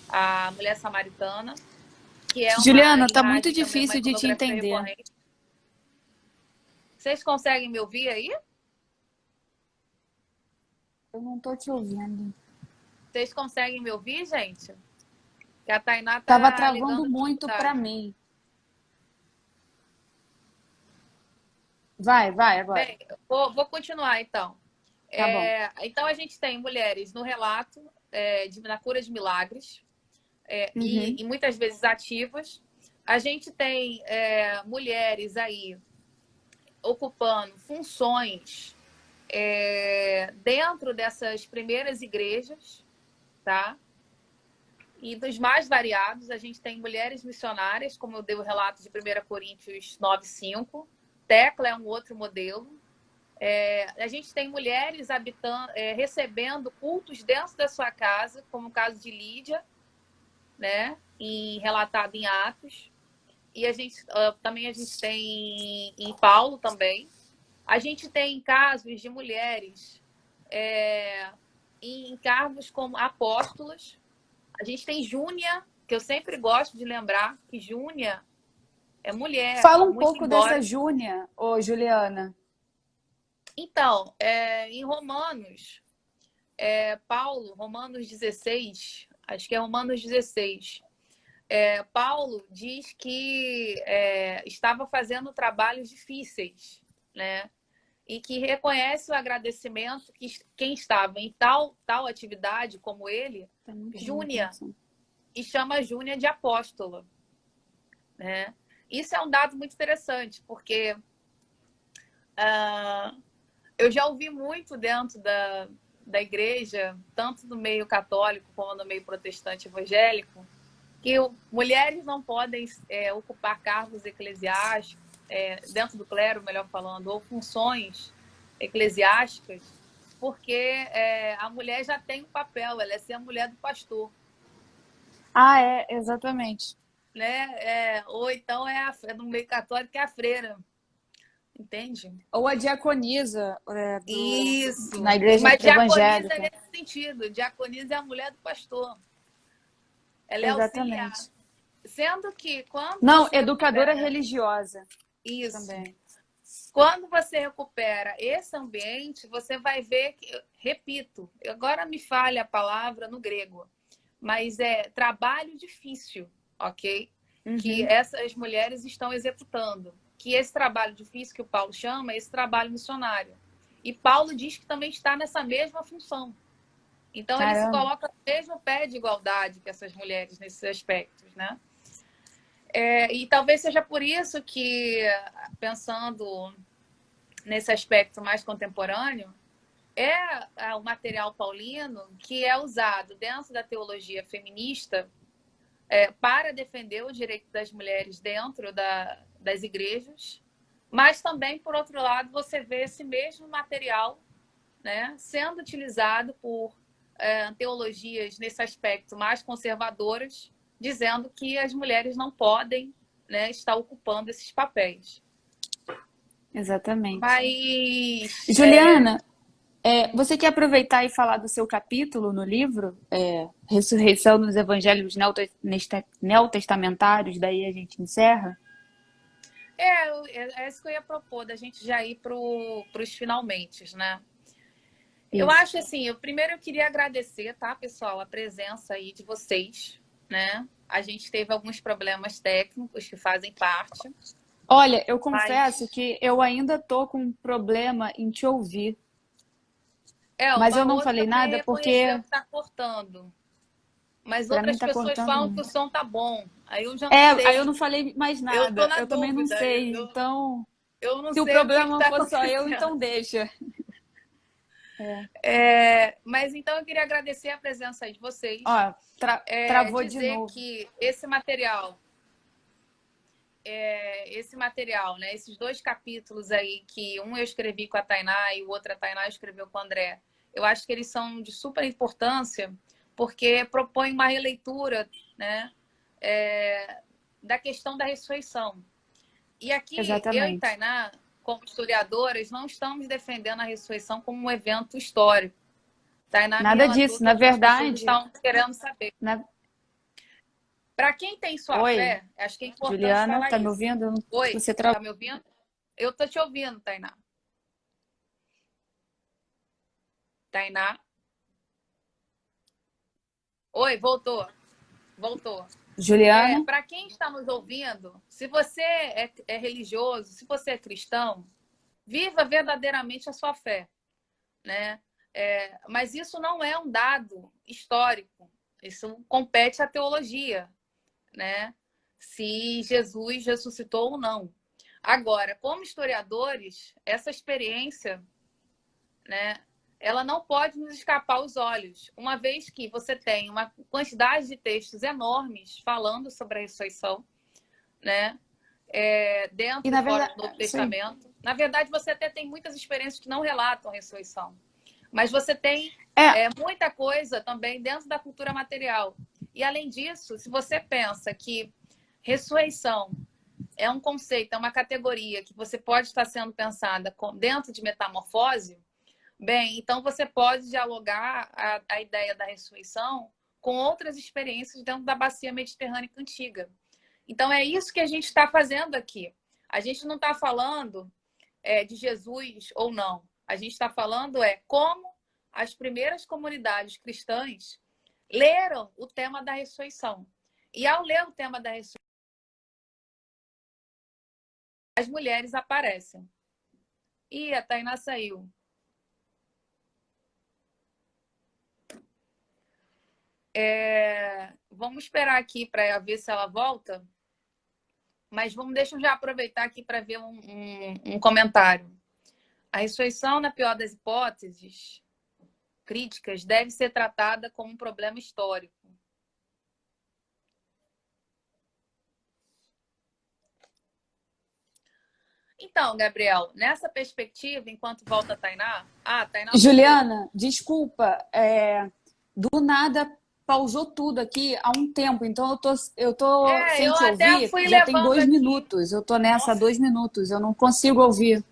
a mulher samaritana, que é uma Juliana, está muito difícil de te entender. Recorrente. Vocês conseguem me ouvir aí? Eu não estou te ouvindo. Vocês conseguem me ouvir, gente? Que a Tainá estava travando muito para mim. Vai agora. Bem, vou continuar, então. Tá bom. Então, a gente tem mulheres no relato na cura de milagres, e muitas vezes ativas. A gente tem mulheres aí ocupando funções dentro dessas primeiras igrejas, tá? E dos mais variados, a gente tem mulheres missionárias, como eu dei o relato de 1 Coríntios 9:5. Tecla é um outro modelo. A gente tem mulheres recebendo cultos dentro da sua casa, como o caso de Lídia, né? Relatado em Atos. E a gente tem em Paulo também. A gente tem casos de mulheres em cargos como apóstolas. A gente tem Júnia, que eu sempre gosto de lembrar, que Júnia é mulher. Fala um pouco dessa Júnia, Juliana. Então, em Romanos, Paulo, Romanos 16, acho que é Romanos 16, Paulo diz que estava fazendo trabalhos difíceis, né? E que reconhece o agradecimento que quem estava em tal atividade como ele, Júnia, e chama Júnia de apóstola, né? Isso é um dado muito interessante, porque eu já ouvi muito dentro da igreja, tanto no meio católico como no meio protestante evangélico, que mulheres não podem ocupar cargos eclesiásticos, dentro do clero, melhor falando, ou funções eclesiásticas, porque a mulher já tem um papel, ela é ser a mulher do pastor. Exatamente. Né? Ou então no meio católico é a freira, entende? Ou a diaconisa Isso. na igreja Mas diaconisa evangélica. é nesse sentido. Diaconisa é a mulher do pastor. Ela é Exatamente. auxiliar. Sendo que quando Não, educadora religiosa. Isso. Também. Quando você recupera esse ambiente, você vai ver que, repito, agora me falha a palavra no grego, mas é trabalho difícil, ok? Que essas mulheres estão executando. Que esse trabalho difícil que o Paulo chama é esse trabalho missionário. E Paulo diz que também está nessa mesma função. Então, ele se coloca no mesmo pé de igualdade que essas mulheres nesses aspectos, né? E talvez seja por isso que, pensando nesse aspecto mais contemporâneo, o material paulino que é usado dentro da teologia feminista para defender o direito das mulheres dentro das igrejas, mas também, por outro lado, você vê esse mesmo material, né, sendo utilizado por teologias nesse aspecto mais conservadoras, dizendo que as mulheres não podem, né, estar ocupando esses papéis. Exatamente. Mas, Juliana, você quer aproveitar e falar do seu capítulo no livro, Ressurreição nos Evangelhos Neotestamentários, daí a gente encerra? É isso que eu ia propor, da gente já ir para os finalmente, né? Isso. Eu acho assim, primeiro eu queria agradecer, tá, pessoal, a presença aí de vocês, né? A gente teve alguns problemas técnicos que fazem parte. Olha, eu confesso que eu ainda tô com um problema em te ouvir. Mas eu não falei nada porque tá cortando. Mas pra outras mim tá pessoas cortando falam muito. que o som tá bom. Aí eu já não sei. Aí eu não falei mais Eu tô nada. na Eu também não dúvida. sei. Então, Eu não se o sei o que problema tá for só eu, acontecendo. então deixa. Mas então eu queria agradecer a presença aí de vocês. Ó, travou de dizer novo. que esse material, né, esses 2 capítulos aí, que um eu escrevi com a Tainá e o outro a Tainá escreveu com o André, eu acho que eles são de super importância, porque propõem uma releitura, né, da questão da ressurreição. E aqui, Exatamente. eu e Tainá, como historiadoras, não estamos defendendo a ressurreição como um evento histórico. Tainá Nada disso, na verdade. Estão querendo saber. Para quem tem sua fé, acho que é importante Juliana, falar tá isso. Me ouvindo? Oi, Você tá me ouvindo? Eu tô te ouvindo, Tainá. Tainá? Oi, voltou. Juliana? Para quem está nos ouvindo, se você é religioso, se você é cristão, viva verdadeiramente a sua fé, né? Mas isso não é um dado histórico. Isso compete à teologia, né? Se Jesus ressuscitou ou não. Agora, como historiadores, essa experiência, né, ela não pode nos escapar aos olhos, uma vez que você tem uma quantidade de textos enormes falando sobre a ressurreição, né, dentro e fora do Novo Testamento. Sim. Na verdade, você até tem muitas experiências que não relatam a ressurreição, mas você tem muita coisa também dentro da cultura material. E, além disso, se você pensa que ressurreição é um conceito, é uma categoria que você pode estar sendo pensada dentro de metamorfose, bem, então você pode dialogar a ideia da ressurreição com outras experiências dentro da bacia mediterrânea antiga. Então, é isso que a gente está fazendo aqui. A gente não está falando de Jesus ou não. A gente está falando como as primeiras comunidades cristãs leram o tema da ressurreição. E ao ler o tema da ressurreição, as mulheres aparecem. E a Tainá saiu. Vamos esperar aqui para ver se ela volta. Mas deixa eu já aproveitar aqui para ver um comentário. A ressurreição, na pior das hipóteses críticas, deve ser tratada como um problema histórico. Então, Gabriel, nessa perspectiva, enquanto volta a Tainá... Tainá... Juliana, desculpa, do nada pausou tudo aqui há um tempo, então eu tô sem te ouvir, já tem 2 minutos, eu tô nessa há 2 minutos, eu não consigo ouvir.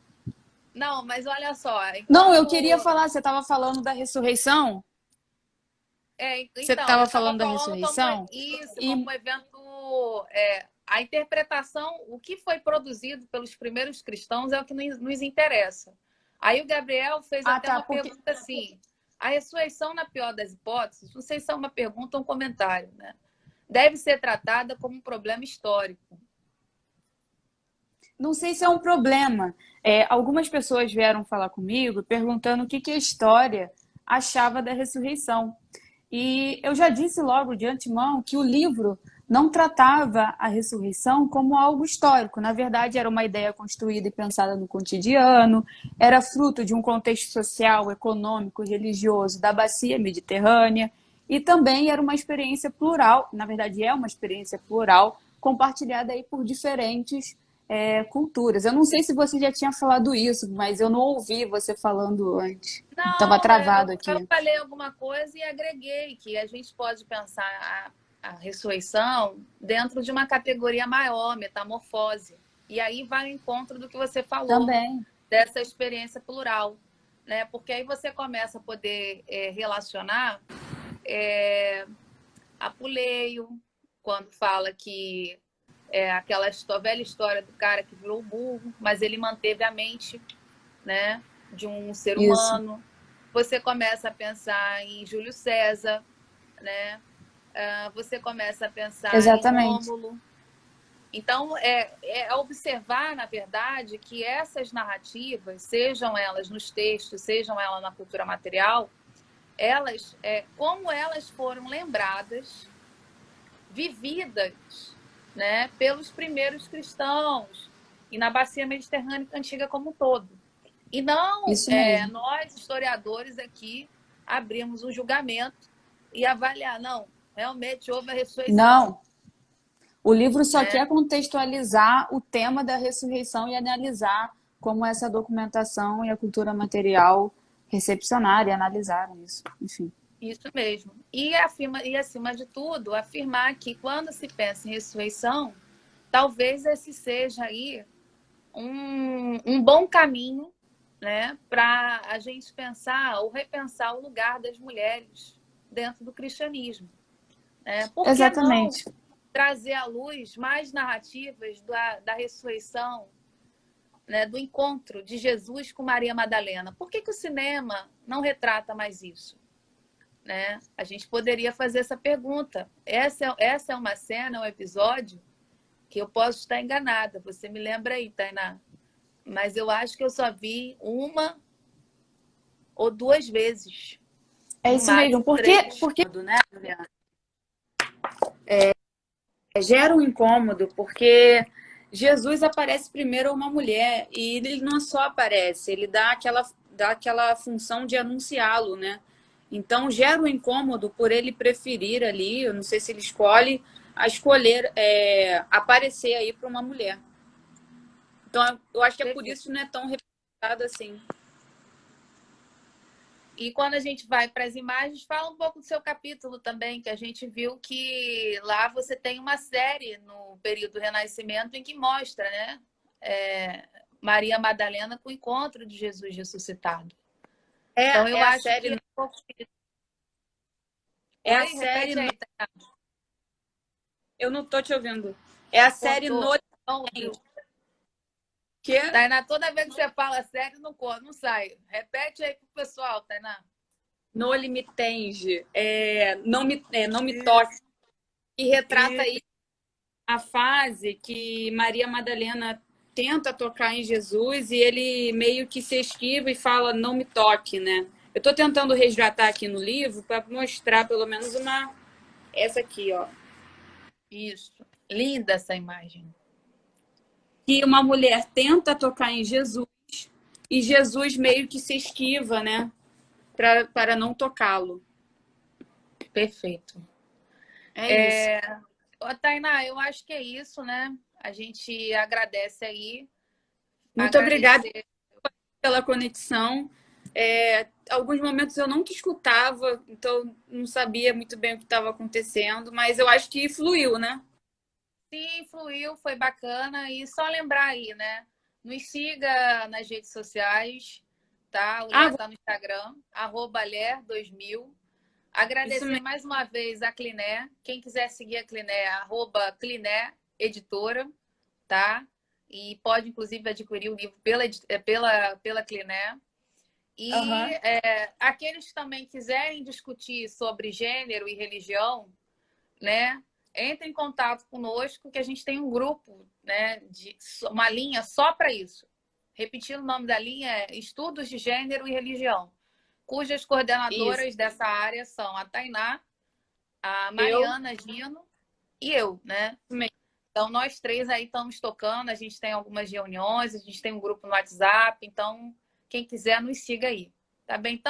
Não, mas olha só... Não, eu queria falar, você estava falando da ressurreição? Você estava falando da ressurreição? Isso, como evento... a interpretação, o que foi produzido pelos primeiros cristãos é o que nos interessa. Aí o Gabriel fez pergunta assim, a ressurreição, na pior das hipóteses, não sei se é uma pergunta ou um comentário, né? Deve ser tratada como um problema histórico. Não sei se é um problema. Algumas pessoas vieram falar comigo perguntando o que a história achava da ressurreição. E eu já disse logo de antemão que o livro não tratava a ressurreição como algo histórico. Na verdade, era uma ideia construída e pensada no cotidiano, era fruto de um contexto social, econômico e religioso da bacia mediterrânea, e também era uma experiência plural, na verdade é uma experiência plural, compartilhada aí por diferentes culturas. Eu não sei se você já tinha falado isso, mas eu não ouvi você falando antes. Estava travado aqui. Eu falei alguma coisa e agreguei que a gente pode pensar a ressurreição dentro de uma categoria maior, metamorfose. E aí vai ao encontro do que você falou. Também. Dessa experiência plural, né? Porque aí você começa a poder relacionar Apuleio, quando fala que aquela velha história do cara que virou burro, mas ele manteve a mente, né, de um ser humano. Você começa a pensar em Júlio César, né? Você começa a pensar Exatamente. em Rômulo. Então, é observar, na verdade, que essas narrativas, sejam elas nos textos, sejam elas na cultura material, como elas foram lembradas, vividas, né, pelos primeiros cristãos e na bacia mediterrânea antiga como um todo. E não nós, historiadores, aqui abrimos um julgamento e avaliar, não, realmente houve a ressurreição. Não. O livro só quer contextualizar o tema da ressurreição e analisar como essa documentação e a cultura material recepcionaram e analisaram isso, enfim. Isso mesmo. E acima de tudo, afirmar que quando se pensa em ressurreição, talvez esse seja aí um bom caminho, né, para a gente pensar ou repensar o lugar das mulheres dentro do cristianismo. Por Exatamente. que não trazer à luz mais narrativas da ressurreição, né, do encontro de Jesus com Maria Madalena? Por que o cinema não retrata mais isso? Né? A gente poderia fazer essa pergunta. Essa é uma cena, um episódio que eu posso estar enganada. Você me lembra aí, Tainá? Mas eu acho que eu só vi 1 ou 2 vezes. É isso mesmo. Porque né, Juliana? Gera um incômodo, porque Jesus aparece primeiro a uma mulher e ele não só aparece, ele dá aquela função de anunciá-lo, né? Então gera um incômodo por ele preferir ali, eu não sei se ele escolher aparecer aí para uma mulher. Então eu acho que é por isso que não é tão representado assim. E quando a gente vai para as imagens, fala um pouco do seu capítulo também, que a gente viu que lá você tem uma série no período do Renascimento em que mostra, né, Maria Madalena com o encontro de Jesus ressuscitado. Então eu acho série... que a série... Aí, eu não tô te ouvindo. É a série Tainá, toda vez que você fala série, não sai. Repete aí pro pessoal, Tainá. Noli Me Tenge, não me toque, que retrata aí a fase que Maria Madalena tenta tocar em Jesus e ele meio que se esquiva e fala, não me toque, né? Eu estou tentando resgatar aqui no livro para mostrar pelo menos essa aqui, ó. Isso. Linda essa imagem. Que uma mulher tenta tocar em Jesus e Jesus meio que se esquiva, né? Para não tocá-lo. Perfeito. É isso. Ô, Tainá, eu acho que é isso, né? A gente agradece aí. Muito obrigada pela conexão. Alguns momentos eu não te escutava, então não sabia muito bem o que estava acontecendo, mas eu acho que fluiu, né? Sim, fluiu, foi bacana. E só lembrar aí, né? Nos siga nas redes sociais, tá? O Ler tá no Instagram, @ler2000. Agradecer mais uma vez a Cliné. Quem quiser seguir a Cliné, @Cliné Editora, tá? E pode, inclusive, adquirir o livro pela Cliné. E aqueles que também quiserem discutir sobre gênero e religião, né? Entre em contato conosco, que a gente tem um grupo, né? Uma linha só para isso. Repetindo, o nome da linha é Estudos de Gênero e Religião, cujas coordenadoras dessa área são a Tainá, a Mariana Gino e eu, né? Então, nós três aí estamos tocando, a gente tem algumas reuniões, a gente tem um grupo no WhatsApp, então, quem quiser, nos siga aí. Tá bem?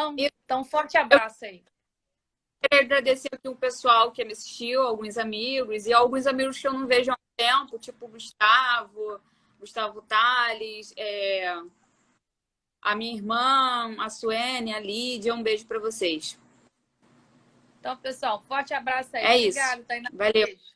Então forte abraço aí. Quero agradecer aqui o pessoal que me assistiu, alguns amigos, e alguns amigos que eu não vejo há um tempo, tipo o Gustavo Tales, a minha irmã, a Suene, a Lídia. Um beijo para vocês. Então, pessoal, forte abraço aí. É isso. Obrigada, Tainá. Valeu. Beijo.